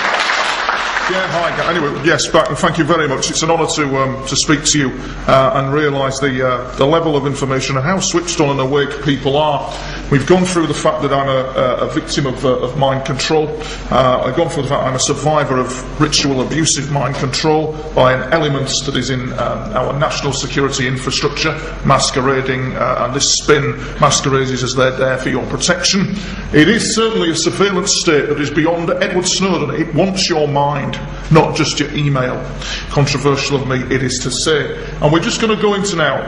Yeah, hi. Anyway, yes, back, and thank you very much. It's an honour to speak to you and realise the level of information and how switched on and awake people are. We've gone through the fact that I'm a victim of mind control. I've gone through the fact I'm a survivor of ritual abusive mind control by an element that is in our national security infrastructure, masquerading, and this spin masquerades as they're there for your protection. It is certainly a surveillance state that is beyond Edward Snowden. It wants your mind, not just your email. Controversial of me, it is to say. And we're just going to go into now,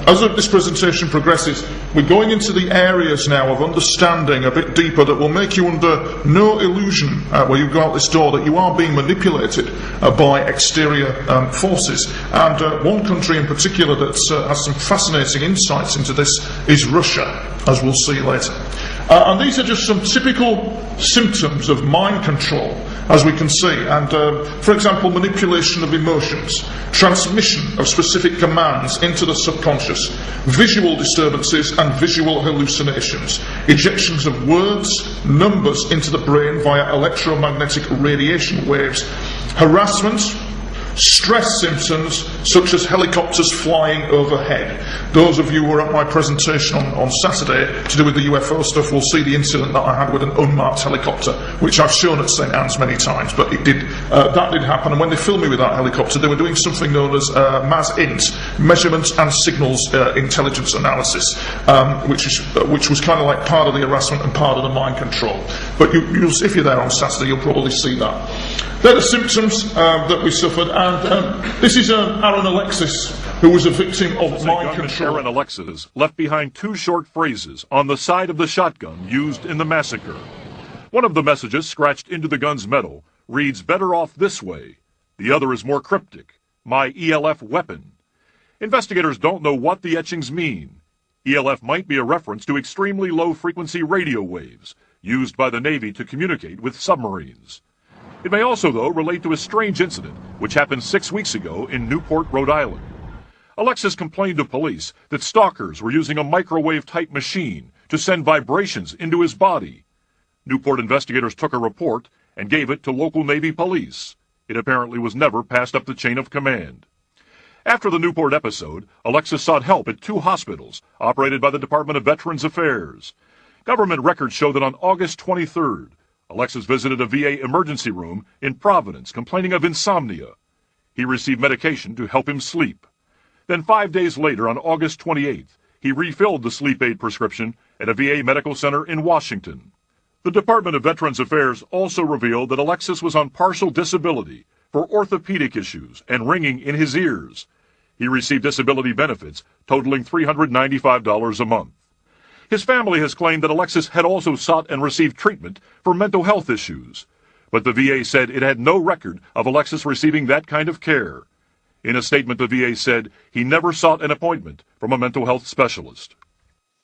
as this presentation progresses, we're going into the areas now of understanding a bit deeper that will make you under no illusion where you go out this door that you are being manipulated by exterior forces. And one country in particular that has some fascinating insights into this is Russia, as we'll see later. And these are just some typical symptoms of mind control, as we can see. And, for example, manipulation of emotions, transmission of specific commands into the subconscious, visual disturbances and visual hallucinations, ejections of words, numbers into the brain via electromagnetic radiation waves, harassment, stress symptoms such as helicopters flying overhead. Those of you who were at my presentation on Saturday to do with the UFO stuff will see the incident that I had with an unmarked helicopter, which I've shown at St Anne's many times, but that did happen. And when they filmed me with that helicopter, they were doing something known as MAS-INT, Measurements and Signals Intelligence Analysis, which was kind of like part of the harassment and part of the mind control. But if you're there on Saturday, you'll probably see that. They're the symptoms that we suffered, and this is Aaron Alexis, who was a victim of mind control. Aaron Alexis left behind two short phrases on the side of the shotgun used in the massacre. One of the messages scratched into the gun's metal reads, "Better off this way." The other is more cryptic, "My ELF weapon." Investigators don't know what the etchings mean. ELF might be a reference to extremely low-frequency radio waves used by the Navy to communicate with submarines. It may also, though, relate to a strange incident which happened 6 weeks ago in Newport, Rhode Island. Alexis complained to police that stalkers were using a microwave-type machine to send vibrations into his body. Newport investigators took a report and gave it to local Navy police. It apparently was never passed up the chain of command. After the Newport episode, Alexis sought help at 2 hospitals operated by the Department of Veterans Affairs. Government records show that on August 23rd, Alexis visited a VA emergency room in Providence complaining of insomnia. He received medication to help him sleep. Then 5 days later, on August 28th, he refilled the sleep aid prescription at a VA medical center in Washington. The Department of Veterans Affairs also revealed that Alexis was on partial disability for orthopedic issues and ringing in his ears. He received disability benefits totaling $395 a month. His family has claimed that Alexis had also sought and received treatment for mental health issues, but the VA said it had no record of Alexis receiving that kind of care. In a statement, the VA said he never sought an appointment from a mental health specialist.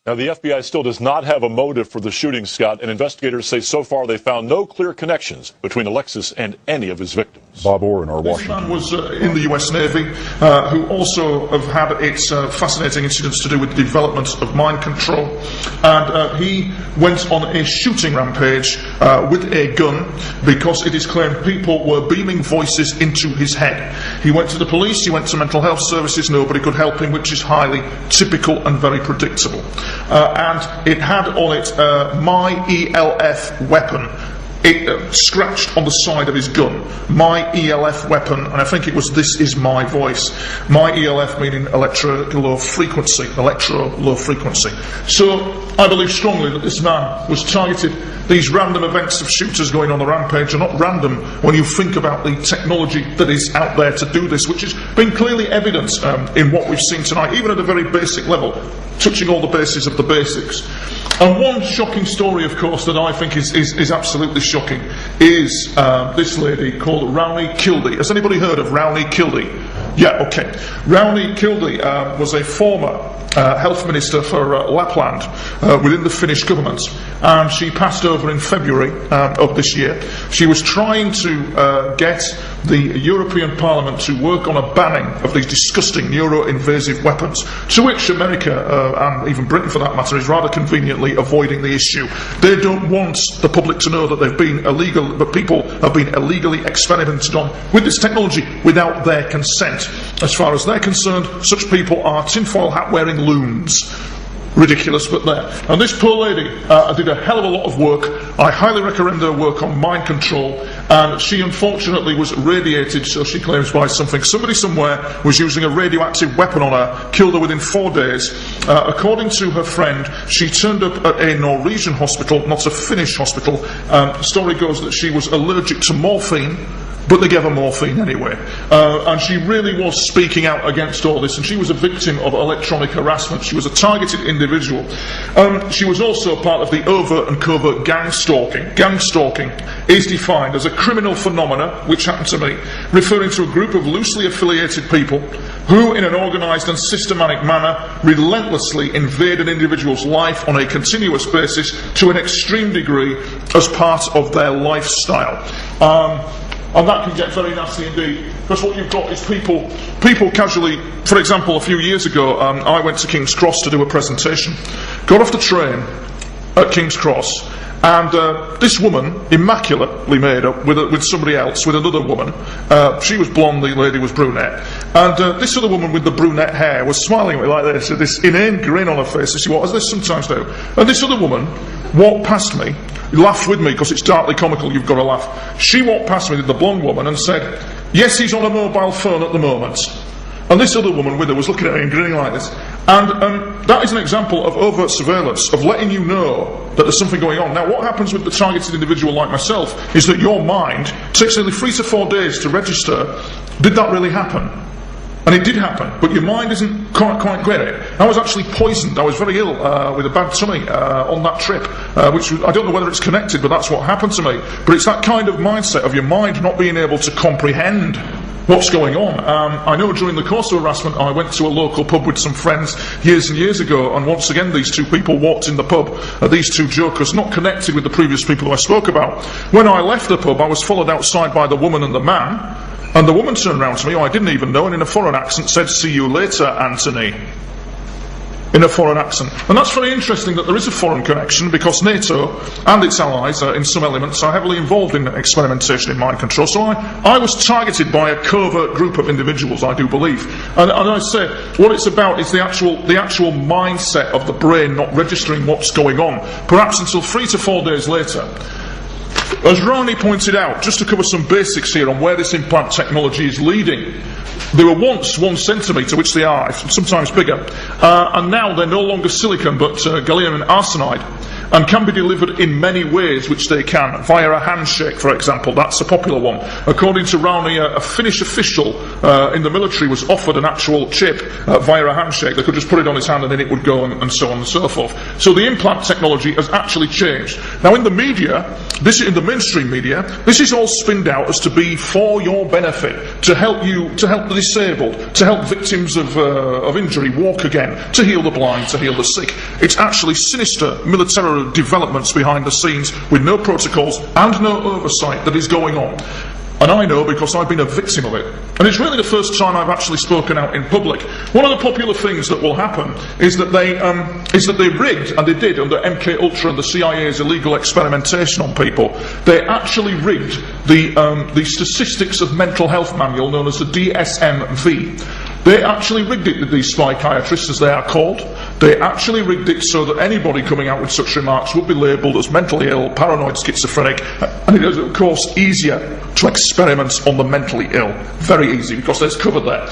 Now, the FBI still does not have a motive for the shooting, Scott, and investigators say so far they found no clear connections between Alexis and any of his victims. Bob Orr in our This Washington. man was in the US Navy, who also have had its fascinating incidents to do with the development of mind control. And he went on a shooting rampage with a gun because it is claimed people were beaming voices into his head. He went to the police, he went to mental health services, nobody could help him, which is highly typical and very predictable. And it had on it my ELF weapon. It scratched on the side of his gun, my ELF weapon, and I think it was "This is my voice." My ELF meaning electro low frequency. So I believe strongly that this man was targeted. These random events of shooters going on the rampage are not random when you think about the technology that is out there to do this, which has been clearly evident in what we've seen tonight, even at a very basic level, touching all the bases of the basics. And one shocking story, of course, that I think is absolutely shocking is this lady called Rowney Kildee. Has anybody heard of Rowney Kildee? Yeah, okay. Rowney Kildee was a former health minister for Lapland within the Finnish government, and she passed over in February of this year. She was trying to get the European Parliament to work on a banning of these disgusting neuro-invasive weapons, to which America, and even Britain for that matter, is rather conveniently avoiding the issue. They don't want the public to know that they've been illegal, that people have been illegally experimented on with this technology without their consent. As far as they're concerned, such people are tinfoil hat-wearing loons. Ridiculous, but there. And this poor lady did a hell of a lot of work. I highly recommend her work on mind control, and she unfortunately was radiated, so she claims, by something. Somebody somewhere was using a radioactive weapon on her, killed her within 4 days. According to her friend, she turned up at a Norwegian hospital, not a Finnish hospital. The story goes that she was allergic to morphine, but they gave her morphine anyway. And she really was speaking out against all this, and she was a victim of electronic harassment. She was a targeted individual. She was also part of the overt and covert gang stalking. Gang stalking is defined as a criminal phenomena, which happened to me, referring to a group of loosely affiliated people who, in an organised and systematic manner, relentlessly invade an individual's life on a continuous basis to an extreme degree as part of their lifestyle. And that can get very nasty indeed, because what you've got is people casually. For example, a few years ago, I went to King's Cross to do a presentation, got off the train at King's Cross, and this woman, immaculately made up with somebody else, with another woman. She was blonde, the lady was brunette, and this other woman with the brunette hair was smiling at me like this, with this inane grin on her face, as they sometimes do. And this other woman walked past me, laughed with me, because it's darkly comical, you've got to laugh. She walked past me, the blonde woman, and said, "Yes, he's on a mobile phone at the moment." And this other woman with her was looking at me and grinning like this. And that is an example of overt surveillance, of letting you know that there's something going on. Now, what happens with the targeted individual like myself is that your mind takes nearly 3 to 4 days to register. Did that really happen? And it did happen, but your mind isn't quite great. I was actually poisoned. I was very ill with a bad tummy on that trip, which I don't know whether it's connected, but that's what happened to me. But it's that kind of mindset of your mind not being able to comprehend what's going on. I know during the course of harassment I went to a local pub with some friends years and years ago, and once again these two people walked in the pub, these two jokers, not connected with the previous people who I spoke about. When I left the pub I was followed outside by the woman and the man, and the woman turned around to me, who I didn't even know, and in a foreign accent said, "See you later, Anthony." In a foreign accent. And that's very interesting that there is a foreign connection, because NATO and its allies in some elements are heavily involved in experimentation in mind control. So I was targeted by a covert group of individuals, I do believe. And I say, what it's about is the actual mindset of the brain not registering what's going on, perhaps until 3 to 4 days later. As Ronnie pointed out, just to cover some basics here on where this implant technology is leading, they were once 1 centimetre, which they are, sometimes bigger, and now they're no longer silicon but gallium arsenide, and can be delivered in many ways, which they can, via a handshake, for example. That's a popular one. According to Rowney, a Finnish official in the military was offered an actual chip via a handshake. They could just put it on his hand and then it would go, and so on and so forth. So the implant technology has actually changed. Now in the media, in the mainstream media, this is all spinned out as to be for your benefit, to help the disabled, to help victims of injury walk again, to heal the blind, to heal the sick. It's actually sinister military developments behind the scenes with no protocols and no oversight that is going on. And I know because I've been a victim of it. And it's really the first time I've actually spoken out in public. One of the popular things that will happen is that they rigged, and they did under MKULTRA and the CIA's illegal experimentation on people, they actually rigged the statistics of mental health manual known as the DSM-V. They actually rigged it with these psychiatrists, as they are called. They actually rigged it so that anybody coming out with such remarks would be labelled as mentally ill, paranoid, schizophrenic, and it is of course easier to experiment on the mentally ill. Very easy, because there's covered there.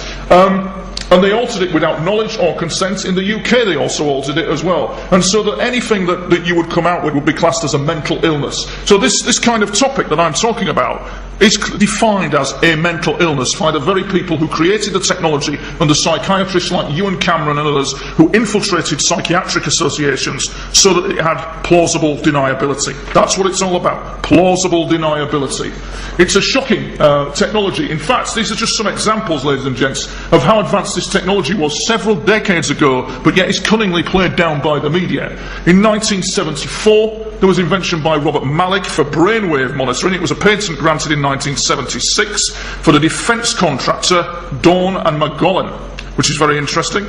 And they altered it without knowledge or consent. In the UK they also altered it as well. And so that anything that you would come out with would be classed as a mental illness. So this kind of topic that I'm talking about is defined as a mental illness by the very people who created the technology, under psychiatrists like Ewan Cameron and others who infiltrated psychiatric associations so that it had plausible deniability. That's what it's all about, plausible deniability. It's a shocking technology. In fact, these are just some examples, ladies and gents, of how advanced this technology was several decades ago, but yet is cunningly played down by the media. In 1974, there was invention by Robert Malik for brainwave monitoring. It was a patent granted in 1976 for the defence contractor Dawn and Magollin, which is very interesting.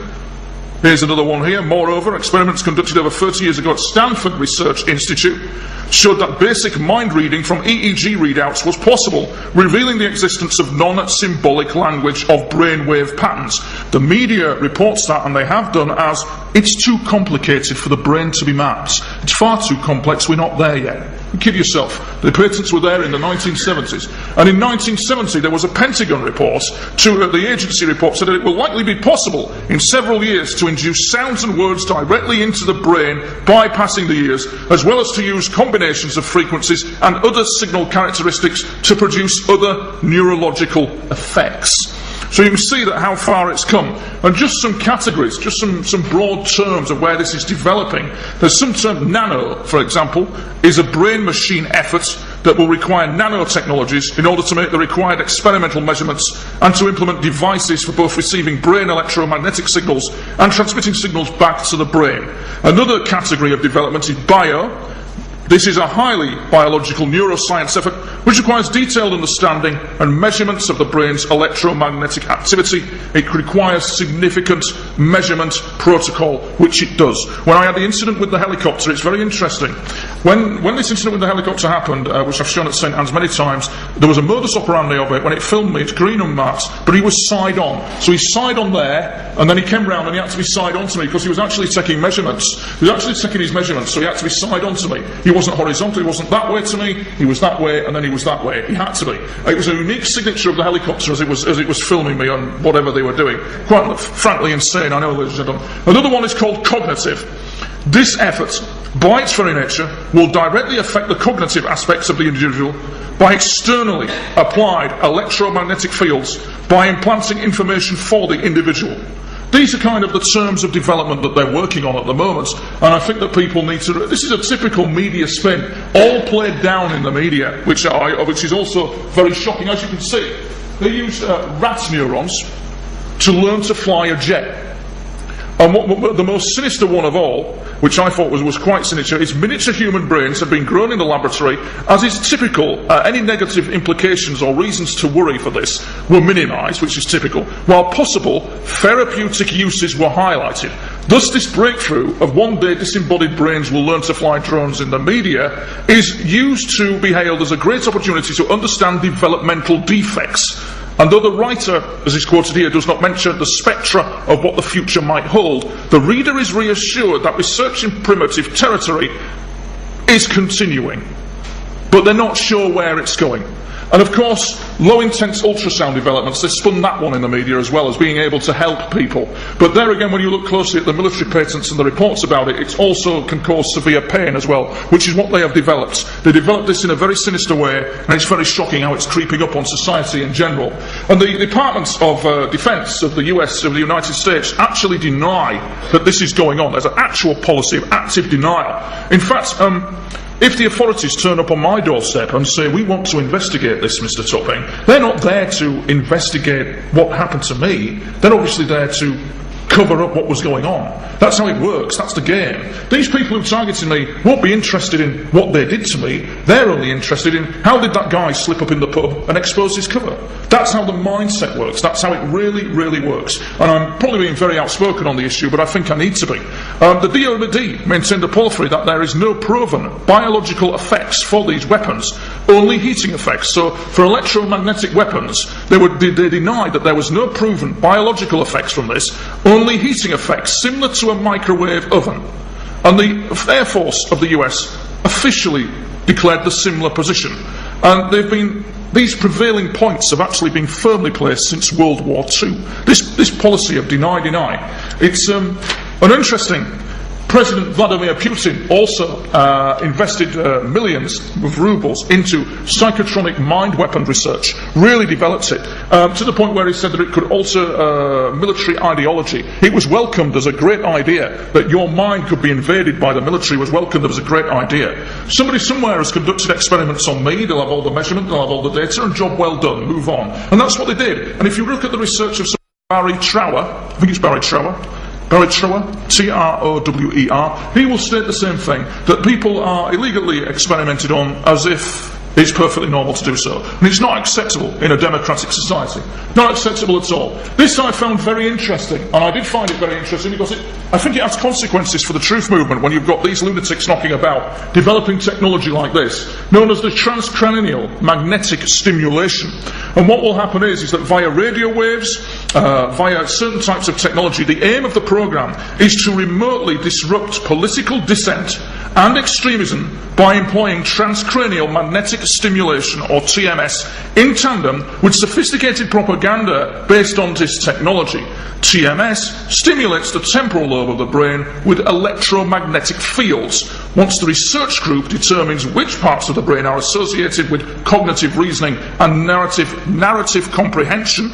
Here's another one here. Moreover, experiments conducted over 30 years ago at Stanford Research Institute showed that basic mind reading from EEG readouts was possible, revealing the existence of non-symbolic language of brainwave patterns. The media reports that, and they have done, as it's too complicated for the brain to be mapped. It's far too complex, we're not there yet. You kid yourself. The patents were there in the 1970s. And in 1970 there was a Pentagon report, the agency report said that it will likely be possible in several years to induce sounds and words directly into the brain, bypassing the ears, as well as to use combinations of frequencies and other signal characteristics to produce other neurological effects. So you can see that how far it's come. And just some categories, just some broad terms of where this is developing. There's some term, nano, for example, is a brain-machine effort that will require nanotechnologies in order to make the required experimental measurements and to implement devices for both receiving brain electromagnetic signals and transmitting signals back to the brain. Another category of development is bio. This is a highly biological neuroscience effort which requires detailed understanding and measurements of the brain's electromagnetic activity. It requires significant measurement protocol, which it does. When I had the incident with the helicopter, it's very interesting. When this incident with the helicopter happened, which I've shown at St Anne's many times, there was a modus operandi of it. When it filmed me, it's green unmarked, but he was side on. So he's side on there, and then he came round and he had to be side on to me because he was actually taking measurements. He was actually taking his measurements, so he had to be side on to me. He wasn't horizontal, he wasn't that way to me, he was that way, and then he was that way. He had to be. It was a unique signature of the helicopter as it was filming me on whatever they were doing. Quite frankly insane, I know, ladies and gentlemen. Another one is called cognitive. This effort, by its very nature, will directly affect the cognitive aspects of the individual by externally applied electromagnetic fields, by implanting information for the individual. These are kind of the terms of development that they're working on at the moment, and I think that people need to... This is a typical media spin, all played down in the media, which is also very shocking. As you can see, they used rat neurons to learn to fly a jet. And what the most sinister one of all, which I thought was quite sinister, is miniature human brains have been grown in the laboratory. As is typical, any negative implications or reasons to worry for this were minimised, which is typical, while possible therapeutic uses were highlighted. Thus, this breakthrough of one day disembodied brains will learn to fly drones in the media is used to be hailed as a great opportunity to understand developmental defects. And though the writer, as is quoted here, does not mention the spectra of what the future might hold, the reader is reassured that research in primitive territory is continuing. But they're not sure where it's going. And of course, low-intense ultrasound developments, they spun that one in the media as well as being able to help people. But there again, when you look closely at the military patents and the reports about it, it also can cause severe pain as well, which is what they have developed. They developed this in a very sinister way, and it's very shocking how it's creeping up on society in general. And the Department of Defense of the US, of the United States, actually deny that this is going on. There's an actual policy of active denial. In fact, if the authorities turn up on my doorstep and say, we want to investigate this, Mr. Topping, they're not there to investigate what happened to me. They're obviously there to cover up what was going on. That's how it works. That's the game. These people who targeted me won't be interested in what they did to me. They're only interested in how did that guy slip up in the pub and expose his cover. That's how the mindset works. That's how it really, really works. And I'm probably being very outspoken on the issue, but I think I need to be. The DoD maintained a policy that there is no proven biological effects for these weapons, only heating effects. So for electromagnetic weapons, they denied that there was no proven biological effects from this, only heating effects similar to a microwave oven. And the Air Force of the US officially declared the similar position. And these prevailing points have actually been firmly placed since World War II. This policy of deny. It's an interesting. President Vladimir Putin also invested millions of rubles into psychotronic mind weapon research, really developed it, to the point where he said that it could alter military ideology. It was welcomed as a great idea, that your mind could be invaded by the military was welcomed as a great idea. Somebody somewhere has conducted experiments on me, they'll have all the measurement, they'll have all the data, and job well done, move on. And that's what they did. And if you look at the research of Barry Trower, I think it's Barry Trower, T-R-O-W-E-R, he will state the same thing, that people are illegally experimented on as if it's perfectly normal to do so. And it's not acceptable in a democratic society. Not acceptable at all. This I found very interesting, and I did find it very interesting because I think it has consequences for the truth movement when you've got these lunatics knocking about, developing technology like this, known as the transcranial magnetic stimulation. And what will happen is that via radio waves, via certain types of technology, the aim of the program is to remotely disrupt political dissent and extremism by employing transcranial magnetic stimulation, or TMS, in tandem with sophisticated propaganda based on this technology. TMS stimulates the temporal lobe of the brain with electromagnetic fields. Once the research group determines which parts of the brain are associated with cognitive reasoning and narrative comprehension,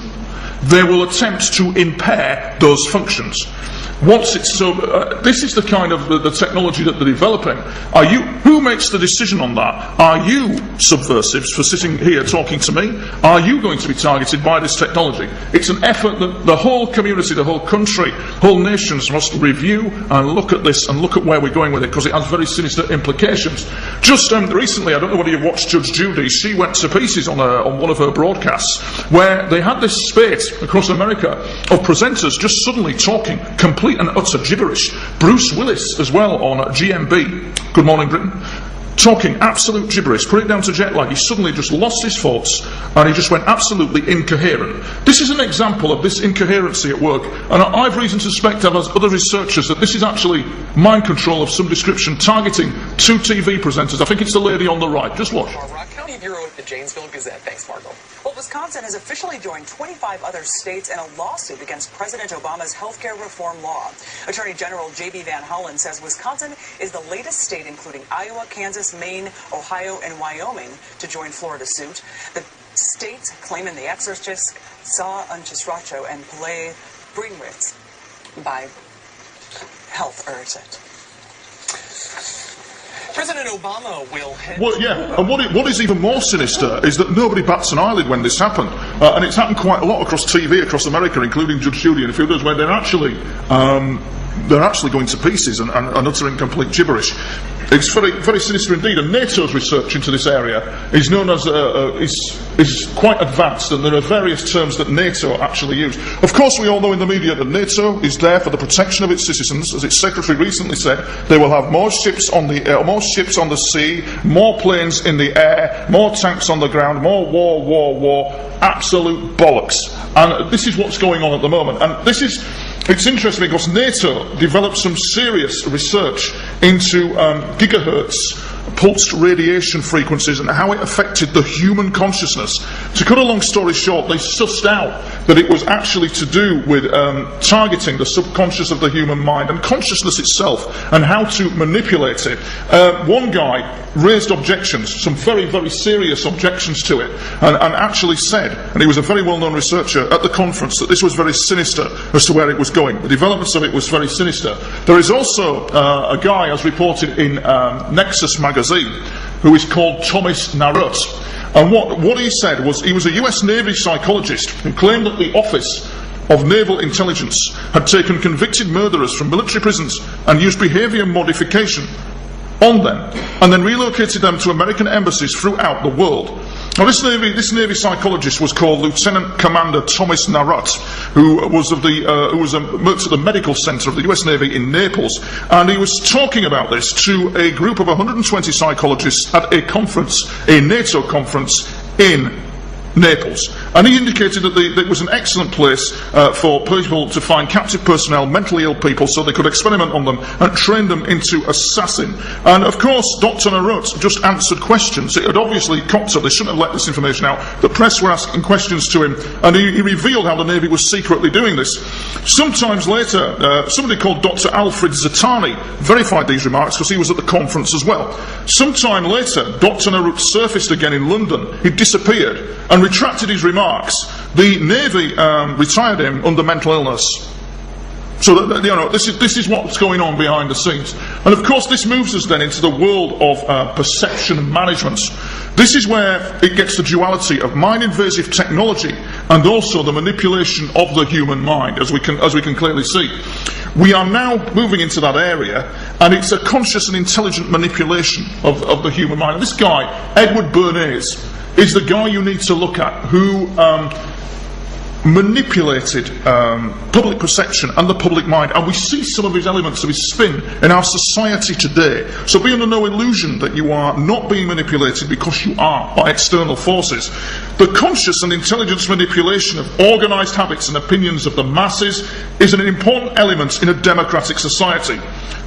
they will attempt to impair those functions. Once it's so, this is the kind of the technology that they're developing. Who makes the decision on that? Are you subversives for sitting here talking to me? Are you going to be targeted by this technology? It's an effort that the whole community, the whole country, whole nations must review and look at this and look at where we're going with it, because it has very sinister implications. Just recently, I don't know whether you've watched Judge Judy, she went to pieces on one of her broadcasts where they had this spate across America of presenters just suddenly talking complete and utter gibberish. Bruce Willis as well on GMB, Good Morning Britain, talking absolute gibberish, put it down to jet lag. He suddenly just lost his thoughts and he just went absolutely incoherent. This is an example of this incoherency at work, and I've reason to suspect, as other researchers, that this is actually mind control of some description targeting two TV presenters. I think it's the lady on the right. Just watch. Rock County Bureau at the Janesville Gazette. Thanks, Margot. Well, Wisconsin has officially joined 25 other states in a lawsuit against President Obama's healthcare reform law. Attorney General J.B. Van Hollen says Wisconsin is the latest state, including Iowa, Kansas, Maine, Ohio, and Wyoming, to join Florida's suit. The states claiming the exorcist saw Unchesracho and play Bringwitz by health urgent. President Obama will head... Well, yeah, and what is even more sinister is that nobody bats an eyelid when this happened. And it's happened quite a lot across TV, across America, including Judge Judy and a few others, where they're actually going to pieces and uttering complete gibberish. It's very, very sinister indeed, and NATO's research into this area is known as is quite advanced, and there are various terms that NATO actually use. Of course, we all know in the media that NATO is there for the protection of its citizens. As its secretary recently said, they will have more ships on the sea, more planes in the air, more tanks on the ground, more war. Absolute bollocks. And this is what's going on at the moment. And it's interesting because NATO developed some serious research into gigahertz pulsed radiation frequencies and how it affected the human consciousness. To cut a long story short, they sussed out that it was actually to do with targeting the subconscious of the human mind and consciousness itself and how to manipulate it. One guy raised objections, some very, very serious objections to it, and actually said, and he was a very well-known researcher at the conference, that this was very sinister as to where it was going. The developments of it was very sinister. There is also a guy, as reported in Nexus magazine, who is called Thomas Narut. And what he said was, he was a US Navy psychologist who claimed that the Office of Naval Intelligence had taken convicted murderers from military prisons and used behaviour modification on them, and then relocated them to American embassies throughout the world. Now, this Navy psychologist was called Lieutenant Commander Thomas Narut, who worked at the medical centre of the US Navy in Naples, and he was talking about this to a group of 120 psychologists at a NATO conference in Naples. And he indicated that it was an excellent place for people to find captive personnel, mentally ill people, so they could experiment on them and train them into assassin. And of course, Dr. Narut just answered questions. It had obviously cocked up. They shouldn't have let this information out. The press were asking questions to him, and he revealed how the Navy was secretly doing this. Sometimes later, somebody called Dr. Alfred Zatani verified these remarks because he was at the conference as well. Sometime later, Dr. Narut surfaced again in London. He disappeared and retracted his remarks. The Navy retired him under mental illness. So that, this is what's going on behind the scenes. And of course, this moves us then into the world of perception management. This is where it gets the duality of mind-invasive technology and also the manipulation of the human mind, as we can clearly see. We are now moving into that area, and it's a conscious and intelligent manipulation of the human mind. And this guy, Edward Bernays, is the guy you need to look at, who manipulated public perception and the public mind, and we see some of his elements of his spin in our society today. So be under no illusion that you are not being manipulated, because you are, by external forces. The conscious and intelligent manipulation of organised habits and opinions of the masses is an important element in a democratic society.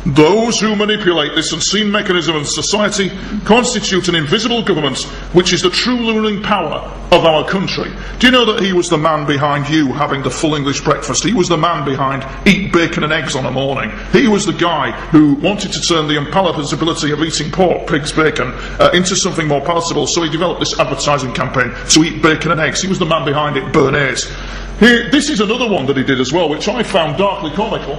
Those who manipulate this unseen mechanism of society constitute an invisible government, which is the true ruling power of our country. Do you know that he was the man behind you having the full English breakfast? He was the man behind eat bacon and eggs on a morning. He was the guy who wanted to turn the unpalatability of eating pork, pig's bacon, into something more palatable, so he developed this advertising campaign to eat bacon and eggs. He was the man behind it, Bernays. This is another one that he did as well, which I found darkly comical.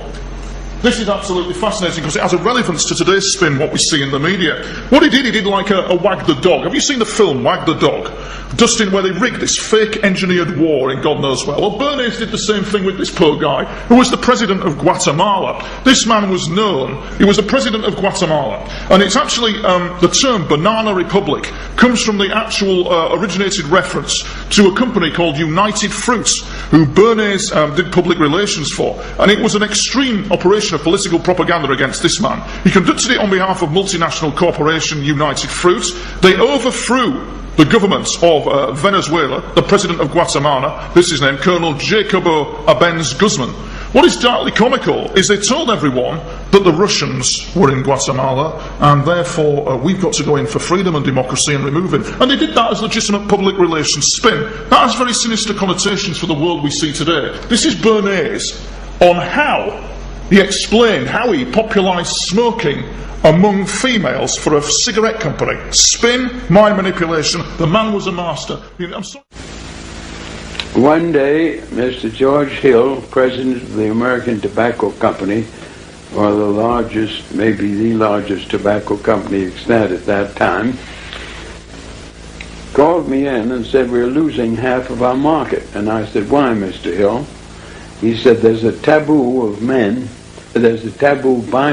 This is absolutely fascinating because it has a relevance to today's spin, what we see in the media. What he did like a Wag the Dog. Have you seen the film Wag the Dog? Dustin, where they rigged this fake engineered war in God knows where. Well, Bernays did the same thing with this poor guy, who was the president of Guatemala. This man was known, he was the president of Guatemala. And it's actually, the term Banana Republic comes from the actual originated reference to a company called United Fruits, who Bernays did public relations for. And it was an extreme operation of political propaganda against this man. He conducted it on behalf of multinational corporation United Fruits. They overthrew the government of Venezuela, the president of Guatemala, this is his name, Colonel Jacobo Arbenz Guzman. What is darkly comical is they told everyone that the Russians were in Guatemala, and therefore we've got to go in for freedom and democracy and remove him. And they did that as legitimate public relations spin. That has very sinister connotations for the world we see today. This is Bernays on how he explained how he popularised smoking among females for a cigarette company. Spin, mind manipulation. The man was a master. I'm sorry. One day, Mr. George Hill, president of the American Tobacco Company, or the largest, maybe the largest tobacco company extant at that time, called me in and said, we're losing half of our market. And I said, why, Mr. Hill? He said, there's a taboo by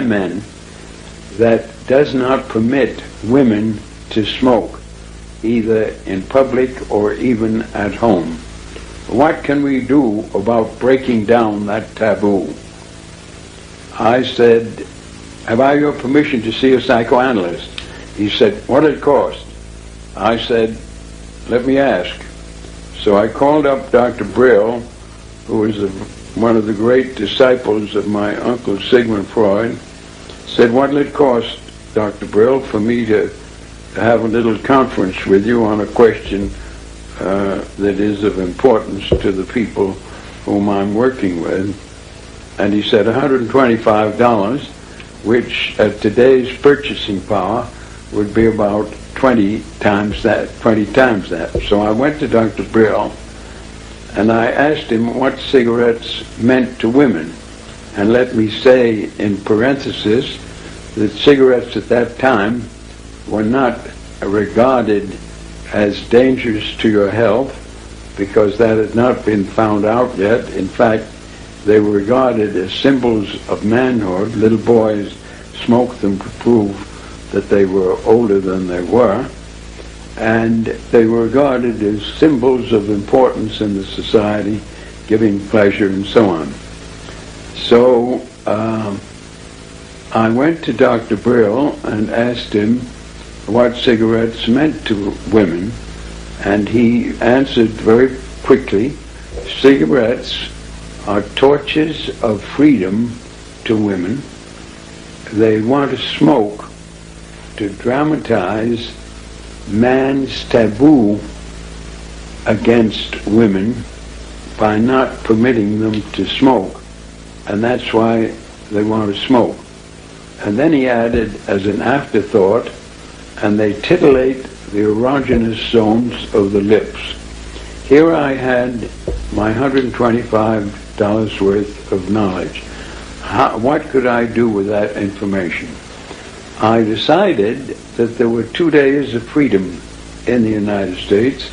men that does not permit women to smoke, either in public or even at home. What can we do about breaking down that taboo? I said, have I your permission to see a psychoanalyst? He said, what did it cost? I said, let me ask. So I called up Dr. Brill, who was one of the great disciples of my uncle Sigmund Freud. Said, what will it cost, Dr. Brill, for me to have a little conference with you on a question that is of importance to the people whom I'm working with? And he said $125, which at today's purchasing power would be about 20 times that. So I went to Dr. Brill and I asked him what cigarettes meant to women. And let me say in parenthesis that cigarettes at that time were not regarded as dangerous to your health, because that had not been found out yet. In fact, they were regarded as symbols of manhood. Little boys smoked them to prove that they were older than they were. And they were regarded as symbols of importance in the society, giving pleasure and so on. So I went to Dr. Brill and asked him what cigarettes meant to women, and he answered very quickly, cigarettes are torches of freedom to women. They want to smoke to dramatize man's taboo against women by not permitting them to smoke, and that's why they want to smoke. And then he added as an afterthought, and they titillate the erogenous zones of the lips. Here I had my $125 worth of knowledge. What could I do with that information? I decided that there were 2 days of freedom in the United States.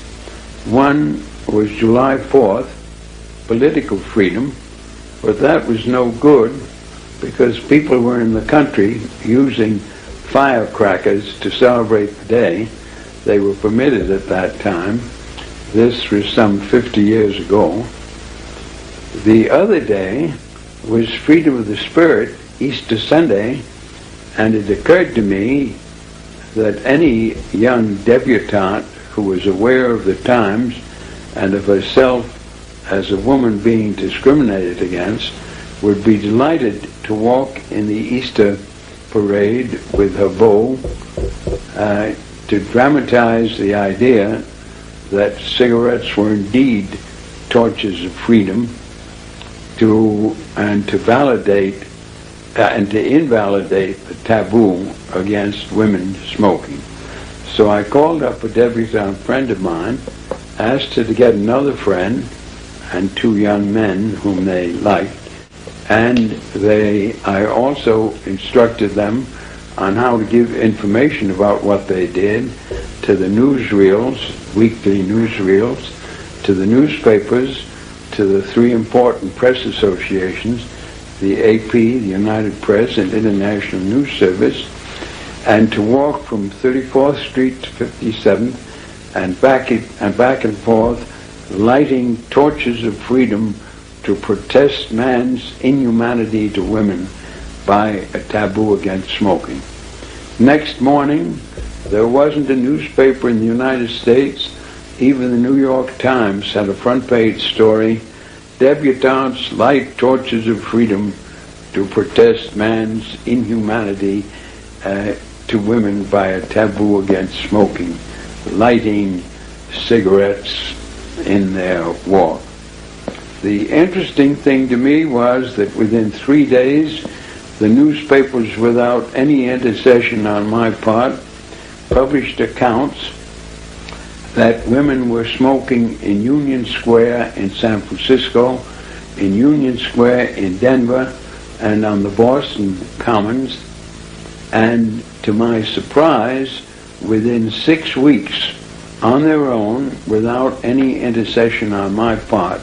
One was July 4th, political freedom, but that was no good because people were in the country using firecrackers to celebrate the day. They were permitted at that time. This was some 50 years ago. The other day was Freedom of the Spirit, Easter Sunday, and it occurred to me that any young debutante who was aware of the times and of herself as a woman being discriminated against would be delighted to walk in the Easter parade with her bow to dramatize the idea that cigarettes were indeed torches of freedom, to validate and to invalidate the taboo against women smoking. So I called up a debutante friend of mine, asked her to get another friend and 2 young men whom they liked, and I also instructed them on how to give information about what they did to the newsreels, weekly newsreels, to the newspapers, to the 3 important press associations, the AP, the United Press, and International News Service, and to walk from 34th Street to 57th and back and forth, lighting torches of freedom to protest man's inhumanity to women by a taboo against smoking. Next morning, there wasn't a newspaper in the United States, even the New York Times had a front page story, debutantes light torches of freedom to protest man's inhumanity to women by a taboo against smoking, lighting cigarettes in their walk. The interesting thing to me was that within 3 days, the newspapers, without any intercession on my part, published accounts that women were smoking in Union Square in San Francisco, in Union Square in Denver, and on the Boston Commons, and to my surprise, within 6 weeks, on their own, without any intercession on my part,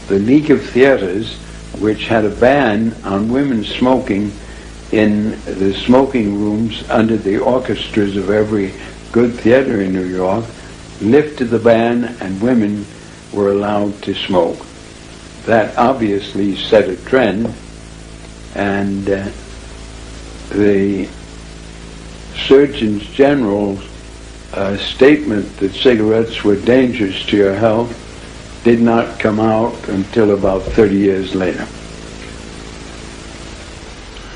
the League of Theaters, which had a ban on women smoking in the smoking rooms under the orchestras of every good theater in New York, lifted the ban and women were allowed to smoke. That obviously set a trend, and the Surgeon General's statement that cigarettes were dangerous to your health did not come out until about 30 years later.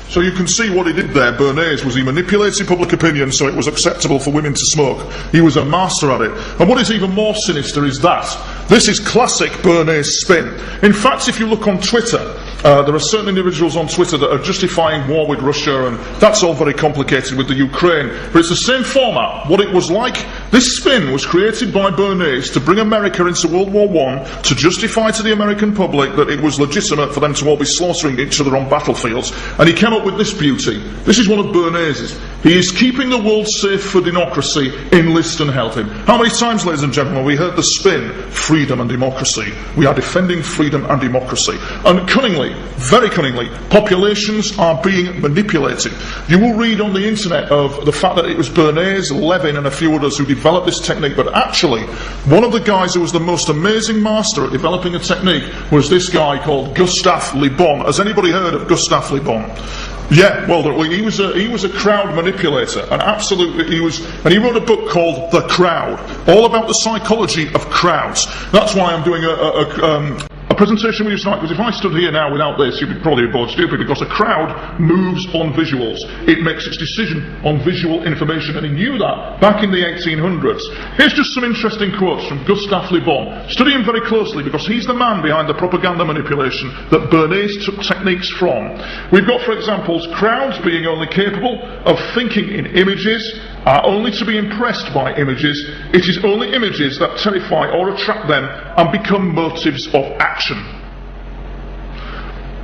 So you can see what he did there, Bernays, was he manipulated public opinion so it was acceptable for women to smoke. He was a master at it. And what is even more sinister is that this is classic Bernays spin. In fact, if you look on Twitter, there are certain individuals on Twitter that are justifying war with Russia, and that's all very complicated with the Ukraine. But it's the same format. What it was like, this spin was created by Bernays to bring America into World War I, to justify to the American public that it was legitimate for them to all be slaughtering each other on battlefields. And he came up with this beauty. This is one of Bernays's. He is keeping the world safe for democracy. Enlist and help him. How many times, ladies and gentlemen, we heard the spin, freedom and democracy. We are defending freedom and democracy. And cunningly, very cunningly, populations are being manipulated. You will read on the internet of the fact that it was Bernays, Levin and a few others who developed this technique, but actually one of the guys who was the most amazing master at developing a technique was this guy called Gustave Le Bon. Has anybody heard of Gustave Le Bon? Yeah, well, he was a crowd manipulator, and absolutely and he wrote a book called The Crowd, all about the psychology of crowds. That's why I'm doing a presentation with you tonight, because if I stood here now without this, you'd probably be bored stupid, because a crowd moves on visuals. It makes its decision on visual information, and he knew that back in the 1800s. Here's just some interesting quotes from Gustave Le Bon. Study him very closely, because he's the man behind the propaganda manipulation that Bernays took techniques from. We've got, for example, crowds being only capable of thinking in images, are only to be impressed by images. It is only images that terrify or attract them and become motives of action.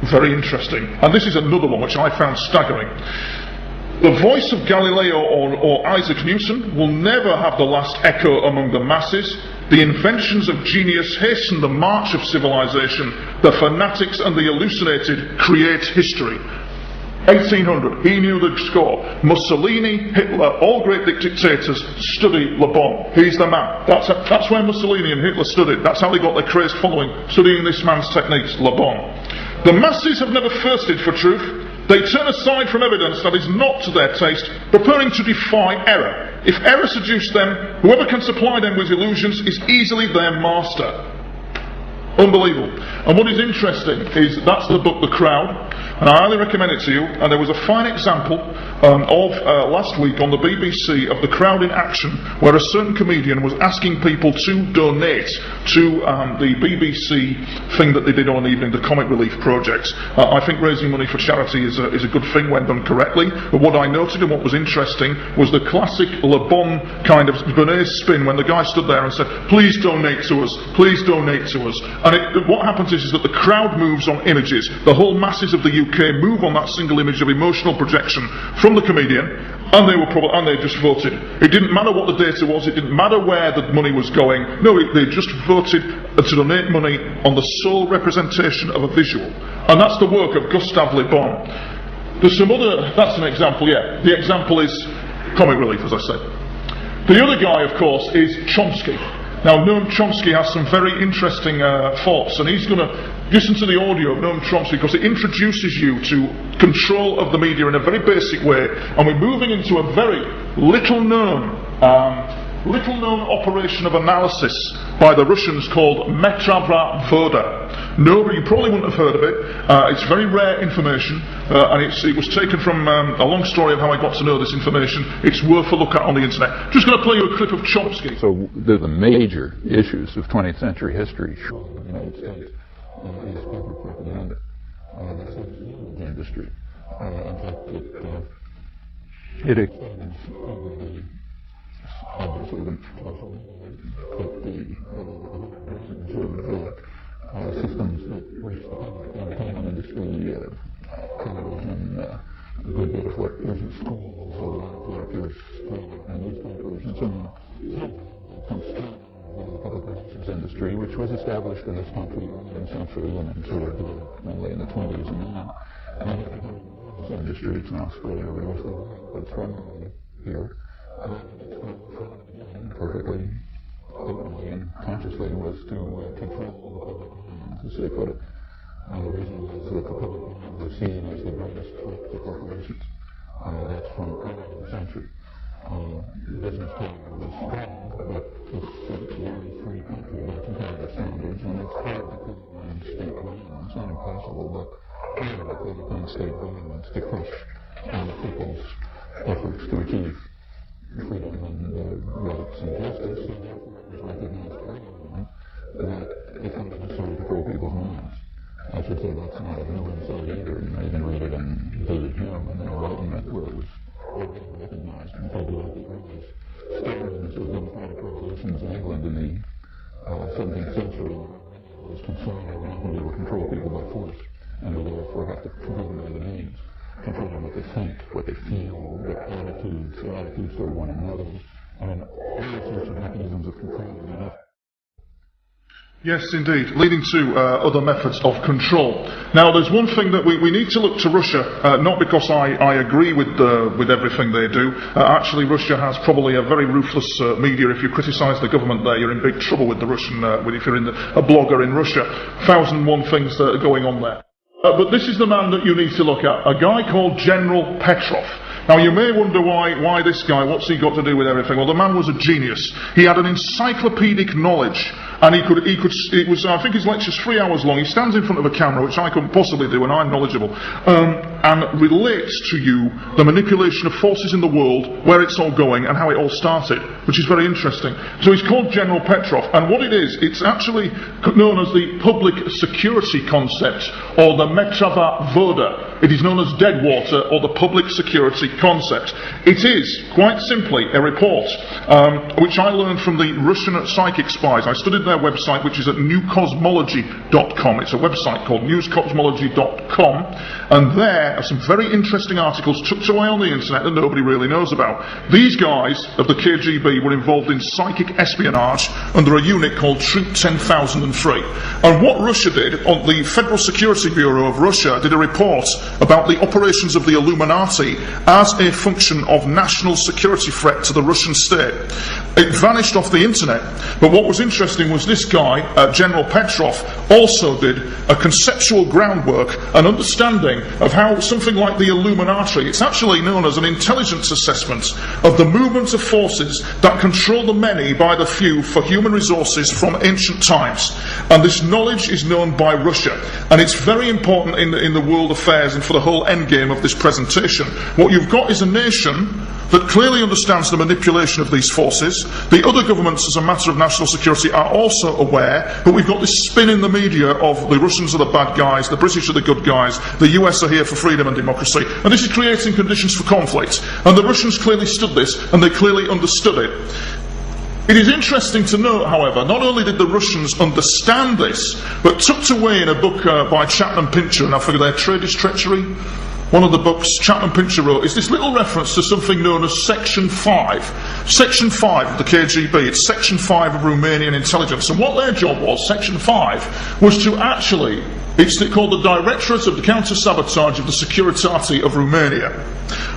Very interesting. And this is another one which I found staggering. The voice of Galileo or Isaac Newton will never have the last echo among the masses. The inventions of genius hasten the march of civilization. The fanatics and the hallucinated create history. 1800, he knew the score. Mussolini, Hitler, all great dictators study Le Bon. He's the man. That's where Mussolini and Hitler studied. That's how they got their crazed following, studying this man's techniques, Le Bon. The masses have never thirsted for truth. They turn aside from evidence that is not to their taste, preferring to defy error. If error seduces them, whoever can supply them with illusions is easily their master. Unbelievable. And what is interesting is that's the book The Crowd, and I highly recommend it to you. And there was a fine example of last week on the BBC of The Crowd in Action, where a certain comedian was asking people to donate to the BBC thing that they did on an evening, the Comic Relief Project. I think raising money for charity is a good thing when done correctly, but what I noted and what was interesting was the classic Le Bon kind of Bernays spin, when the guy stood there and said, please donate to us, please donate to us. And what happens is that the crowd moves on images. The whole masses of the UK move on that single image of emotional projection from the comedian, and they just voted. It didn't matter what the data was, it didn't matter where the money was going. No, they just voted to donate money on the sole representation of a visual. And that's the work of Gustave Le Bon. There's some other, that's an example, yeah. The example is Comic Relief, as I said. The other guy, of course, is Chomsky. Now, Noam Chomsky has some very interesting thoughts, and he's going to listen to the audio of Noam Chomsky because it introduces you to control of the media in a very basic way, and we're moving into a very little-known operation of analysis by the Russians called Metravra-Voda. No, you probably wouldn't have heard of it. It's very rare information, and it was taken from a long story of how I got to know this information. It's worth a look at on the internet. Just going to play you a clip of Chomsky. So the major issues of 20th century history show the United States is propaganda, the industry. In fact, it extends obviously the systems that which the industry industry, which was established in this country in the century and sort of mainly in the 20s and now. And this industry, it's now spread over the rest of the world, but it's primarily here. Perfectly openly and consciously was to control the public opinion, as they put it. And the reason was that the public opinion was seen as the greatest threat to corporations. That's from early in the century. Business power was strong, but it's a very free country by competitive standards, and it's hard to put on state violence. It's not impossible, but hard to put on state violence to crush people's efforts to achieve freedom and rights and justice. So therefore, it was recognized early on that it's not necessary to throw people's minds. I should say that's not a new insight either. You can read it in David Hume and the Enlightenment, where it was already recognized and probably like the earliest standards of democratic revolutions in England in the 17th century was concerned with not being able to control people by force, and to therefore have to control them by the means, control them what they think, what they feel, their attitudes toward one another, and all sorts of mechanisms of control. Yes, indeed, leading to other methods of control. Now, there's one thing that we need to look to Russia, not because I agree with everything they do. Actually, Russia has probably a very ruthless media. If you criticise the government there, you're in big trouble with the Russian, if you're a blogger in Russia. 1,001 things that are going on there. But this is the man that you need to look at, a guy called General Petrov. Now, you may wonder why this guy, what's he got to do with everything? Well, the man was a genius. He had an encyclopedic knowledge, and I think his lecture's 3 hours long. He stands in front of a camera, which I couldn't possibly do, and I'm knowledgeable, and relates to you the manipulation of forces in the world, where it's all going, and how it all started, which is very interesting. So he's called General Petrov, and what it is, it's actually known as the public security concept, or the Metrava Voda. It is known as Deadwater, or the public security concept. It is, quite simply, a report which I learned from the Russian psychic spies. I studied their website, which is at newcosmology.com. It's a website called newscosmology.com, and there are some very interesting articles tucked away on the internet that nobody really knows about. These guys of the KGB were involved in psychic espionage under a unit called Troop 10,003. And what Russia did, on the Federal Security Bureau of Russia did a report about the operations of the Illuminati as a function of national security threat to the Russian state. It vanished off the internet, but what was interesting was this guy, General Petrov, also did a conceptual groundwork, an understanding of how something like the Illuminati, it's actually known as an intelligence assessment of the movement of forces that control the many by the few for human resources from ancient times. And this knowledge is known by Russia, and it's very important in the world affairs and for the whole endgame of this presentation. What you've got is a nation that clearly understands the manipulation of these forces. The other governments, as a matter of national security, are also aware, but we've got this spin in the media of the Russians are the bad guys, the British are the good guys, the US are here for freedom and democracy, and this is creating conditions for conflict. And the Russians clearly stood this, and they clearly understood it. It is interesting to note, however, not only did the Russians understand this, but tucked away in a book by Chapman Pincher, and I figure their Trade is Treachery, one of the books Chapman Pincher wrote, is this little reference to something known as Section 5. Section 5 of the KGB, it's Section 5 of Romanian intelligence, and what their job was, Section 5, was to actually, it's called the Directorate of the Counter-Sabotage of the Securitate of Romania.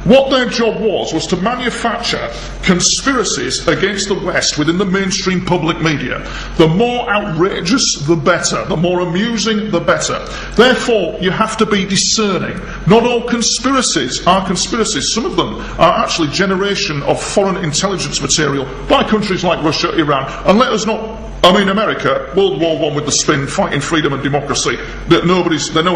What their job was to manufacture conspiracies against the West within the mainstream public media. The more outrageous, the better. The more amusing, the better. Therefore, you have to be discerning. Not all conspiracies are conspiracies. Some of them are actually generation of foreign intelligence material by countries like Russia, Iran. And let us not... America, World War I with the spin, fighting freedom and democracy, they're no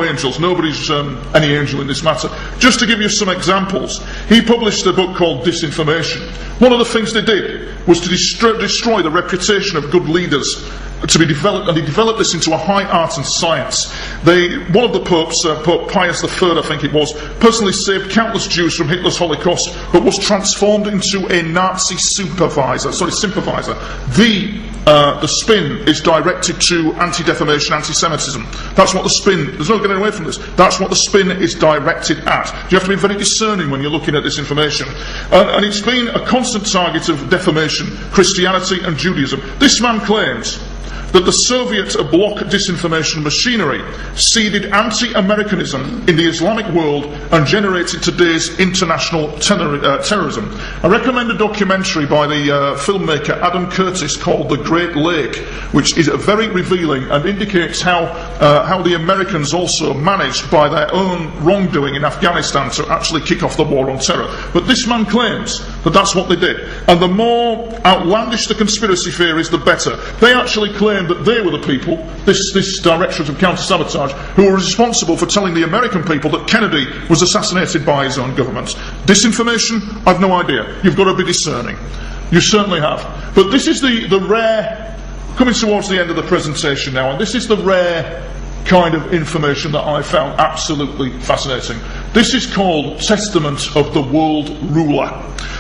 angels, nobody's any angel in this matter. Just to give you some examples, he published a book called Disinformation. One of the things they did was to destroy the reputation of good leaders to be developed, and he developed this into a high art and science. One of the popes, Pope Pius III, I think it was, personally saved countless Jews from Hitler's Holocaust, but was transformed into a Nazi sympathizer. The the spin is directed to anti-defamation, anti-Semitism. That's what the spin, there's no getting away from this, that's what the spin is directed at. You have to be very discerning when you're looking at this information. And it's been a constant target of defamation, Christianity and Judaism. This man claims that the Soviet bloc disinformation machinery seeded anti-Americanism in the Islamic world and generated today's international terrorism. I recommend a documentary by the filmmaker Adam Curtis called The Great Lake, which is very revealing and indicates how the Americans also managed by their own wrongdoing in Afghanistan to actually kick off the war on terror. But this man claims that that's what they did. And the more outlandish the conspiracy theories, the better. They actually claim that they were the people, this Directorate of Counter-Sabotage, who were responsible for telling the American people that Kennedy was assassinated by his own government. Disinformation? I've no idea. You've got to be discerning. You certainly have. But this is the rare, coming towards the end of the presentation now, and this is the rare kind of information that I found absolutely fascinating. This is called Testament of the World Ruler.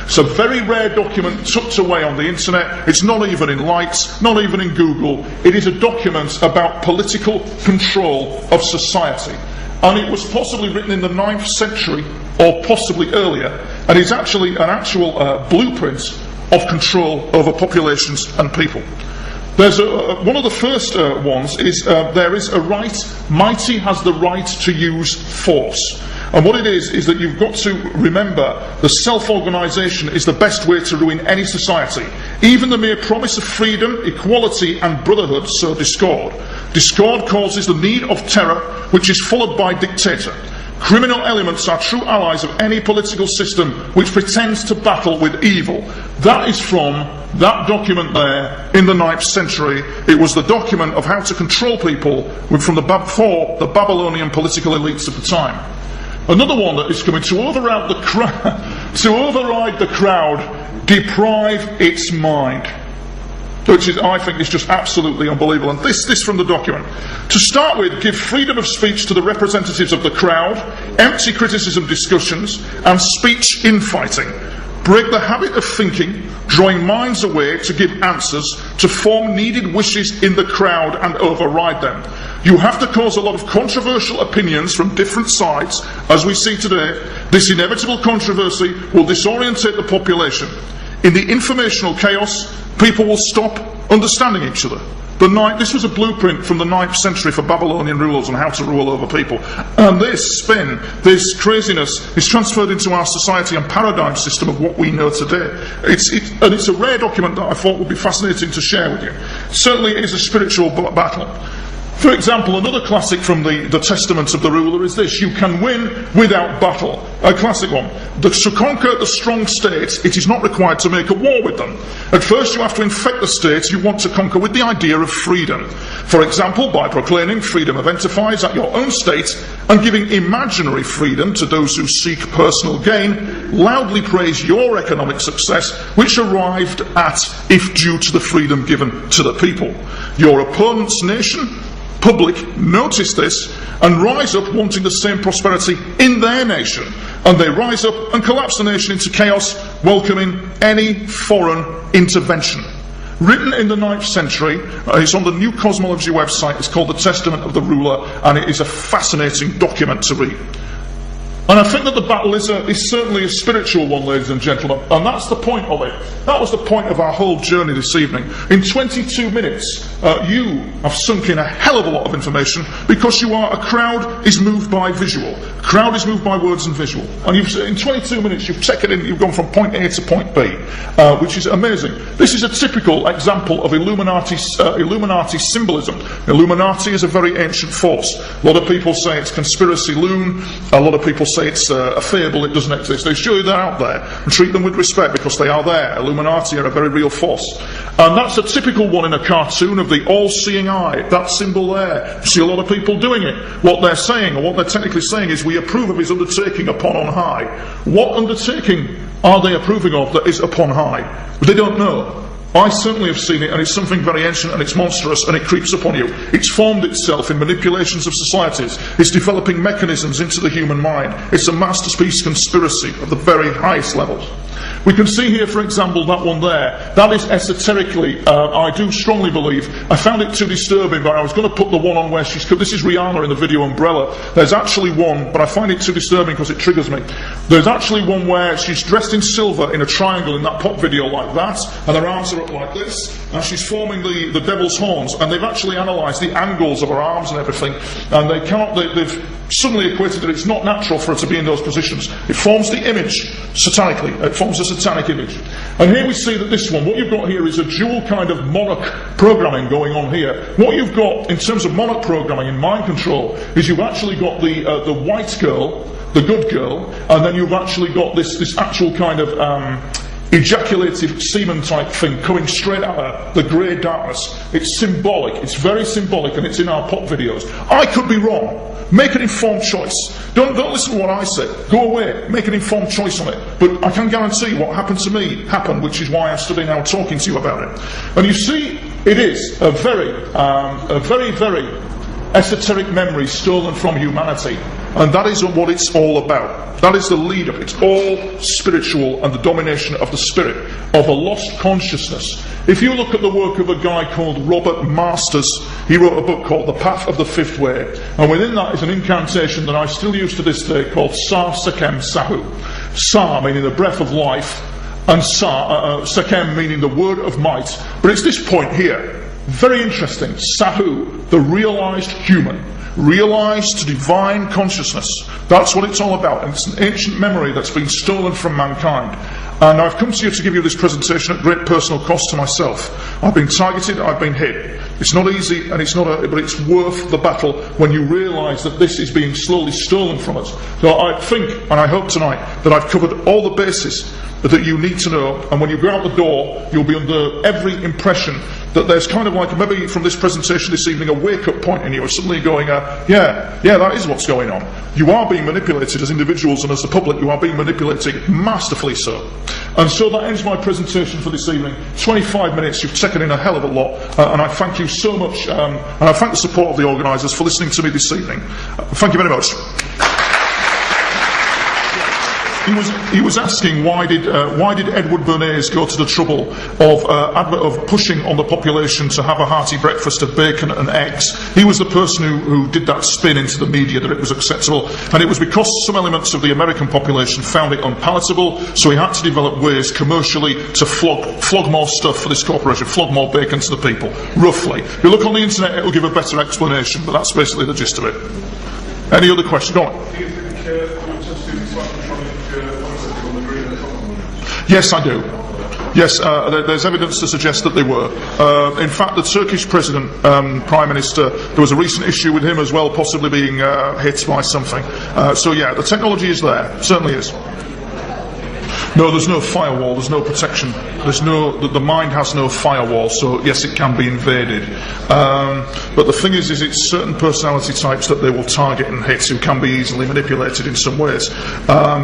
It's a very rare document tucked away on the internet. It's not even in Lights, not even in Google. It is a document about political control of society. And it was possibly written in the 9th century, or possibly earlier, and it's actually an actual blueprint of control over populations and people. There's one of the first ones is there is a right, mighty has the right to use force. And what it is that you've got to remember the self-organisation is the best way to ruin any society. Even the mere promise of freedom, equality and brotherhood sow discord. Discord causes the need of terror, which is followed by dictator. Criminal elements are true allies of any political system which pretends to battle with evil. That is from that document there in the 9th century. It was the document of how to control people for the Babylonian political elites of the time. Another one that is coming to override the crowd, deprive its mind. Which is, I think, is just absolutely unbelievable. And this from the document. To start with, give freedom of speech to the representatives of the crowd, empty criticism discussions, and speech infighting. Break the habit of thinking, drawing minds away to give answers, to form needed wishes in the crowd and override them. You have to cause a lot of controversial opinions from different sides, as we see today. This inevitable controversy will disorientate the population. In the informational chaos, people will stop understanding each other. This was a blueprint from the 9th century for Babylonian rulers on how to rule over people. And this spin, this craziness, is transferred into our society and paradigm system of what we know today. And it's a rare document that I thought would be fascinating to share with you. Certainly it is a spiritual battle. For example, another classic from the Testament of the Ruler is this: you can win without battle. A classic one. To conquer the strong states, it is not required to make a war with them. At first you have to infect the states you want to conquer with the idea of freedom. For example, by proclaiming freedom of enterprise at your own state and giving imaginary freedom to those who seek personal gain, loudly praise your economic success, which arrived at if due to the freedom given to the people. Your opponent's nation, public, notice this and rise up wanting the same prosperity in their nation, and they rise up and collapse the nation into chaos, welcoming any foreign intervention. Written in the 9th century, it's on the New Cosmology website. It's called The Testament of the Ruler, and it is a fascinating document to read. And I think that the battle is certainly a spiritual one, ladies and gentlemen, and that's the point of it. That was the point of our whole journey this evening. In 22 minutes, you have sunk in a hell of a lot of information, because a crowd is moved by visual. A crowd is moved by words and visual. And in 22 minutes, you've gone from point A to point B, which is amazing. This is a typical example of Illuminati symbolism. Illuminati is a very ancient force. A lot of people say it's conspiracy loon. A lot of people say it's a fable, it doesn't exist. They show you they're out there and treat them with respect because they are there. Illuminati are a very real force. And that's a typical one in a cartoon of the all-seeing eye, that symbol there. You see a lot of people doing it. What they're saying, or what they're technically saying, is we approve of his undertaking upon on high. What undertaking are they approving of that is upon high? They don't know. I certainly have seen it, and it's something very ancient, and it's monstrous, and it creeps upon you. It's formed itself in manipulations of societies. It's developing mechanisms into the human mind. It's a masterpiece conspiracy of the very highest levels. We can see here, for example, that one there. That is esoterically, I do strongly believe, I found it too disturbing, but I was going to put the one on where she's, this is Rihanna in the video Umbrella. There's actually one, but I find it too disturbing because it triggers me. There's actually one where she's dressed in silver in a triangle in that pop video like that, and her arms are up like this, and she's forming the devil's horns, and they've actually analysed the angles of her arms and everything, and they've suddenly equated that it's not natural for her to be in those positions. It forms the image satanically. It forms a satanic image. And here we see that this one, what you've got here is a dual kind of Monarch programming going on here. What you've got in terms of Monarch programming in mind control is you've actually got the white girl, the good girl, and then you've actually got this actual kind of ejaculative semen type thing coming straight at her, the grey darkness. It's symbolic, it's very symbolic, and it's in our pop videos. I could be wrong. Make an informed choice. Don't listen to what I say. Go away, make an informed choice on it. But I can guarantee what happened to me happened, which is why I'm stood now talking to you about it. And you see, it is a very, very esoteric memory stolen from humanity. And that is what it's all about. That is the lead up. It's all spiritual and the domination of the spirit, of a lost consciousness. If you look at the work of a guy called Robert Masters, he wrote a book called The Path of the Fifth Way. And within that is an incantation that I still use to this day called Sa Sekem Sahu. Sa meaning the breath of life, and Sekem meaning the word of might. But it's this point here. Very interesting. Sahu, the realised human. Realised divine consciousness. That's what it's all about. And it's an ancient memory that's been stolen from mankind. And I've come to you to give you this presentation at great personal cost to myself. I've been targeted, I've been hit. It's not easy, and but it's worth the battle when you realise that this is being slowly stolen from us. So I think, and I hope tonight, that I've covered all the bases that you need to know, and when you go out the door, you'll be under every impression that there's kind of like, maybe from this presentation this evening, a wake-up point in you, or suddenly going, yeah, that is what's going on. You are being manipulated as individuals, and as the public, you are being manipulated masterfully so. And so that ends my presentation for this evening. 25 minutes, you've taken in a hell of a lot, and I thank you so much, and I thank the support of the organisers for listening to me this evening. Thank you very much. He was asking why did Edward Bernays go to the trouble of pushing on the population to have a hearty breakfast of bacon and eggs. He was the person who did that spin into the media that it was acceptable, and it was because some elements of the American population found it unpalatable, so he had to develop ways commercially to flog more stuff for this corporation, flog more bacon to the people, roughly. If you look on the internet, it will give a better explanation, but that's basically the gist of it. Any other questions? Go on. Yes, I do. Yes, there's evidence to suggest that they were. In fact, the Turkish president, prime minister, there was a recent issue with him as well, possibly being hit by something. So yeah, the technology is there, certainly is. No, there's no firewall, there's no protection. The mind has no firewall, so yes, it can be invaded. But the thing is it's certain personality types that they will target and hit who can be easily manipulated in some ways.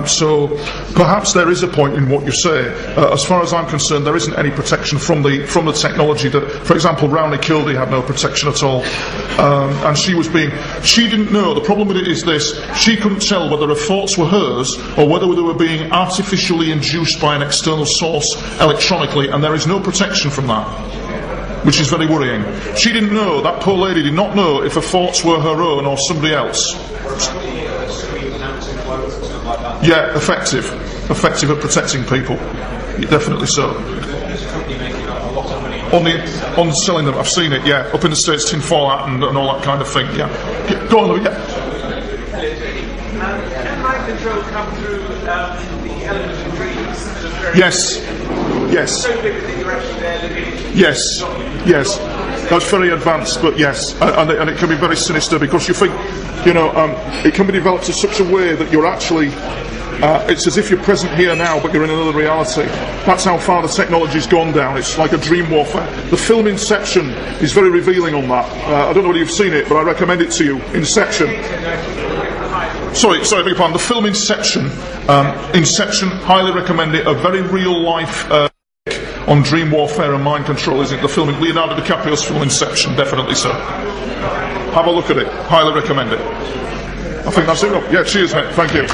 So perhaps there is a point in what you say. As far as I'm concerned, there isn't any protection from the technology that, for example, Rowney Kildee had no protection at all. And she didn't know. The problem with it is this: she couldn't tell whether her thoughts were hers or whether they were being artificially induced by an external source electronically, and there is no protection from that, which is very worrying. She didn't know, that poor lady did not know if her thoughts were her own or somebody else. Yeah, effective at protecting people, definitely so. On selling them, I've seen it, yeah, up in the States, tinfoil hat and all that kind of thing, yeah. Go on, yeah. Can mind control come through the elements of dreams? Yes. So vivid that you're actually there living. Yes. That's very advanced, but yes, and it can be very sinister because you think, it can be developed to such a way that you're actually, it's as if you're present here now, but you're in another reality. That's how far the technology's gone down. It's like a dream warfare. The film Inception is very revealing on that. I don't know whether you've seen it, but I recommend it to you. Inception. Sorry, beg your pardon. The film Inception, highly recommend it. A very real life on dream warfare and mind control, isn't it? The film, Leonardo DiCaprio's film Inception, definitely so. Have a look at it. Highly recommend it. I think that's it. Yeah, cheers, mate. Thank you.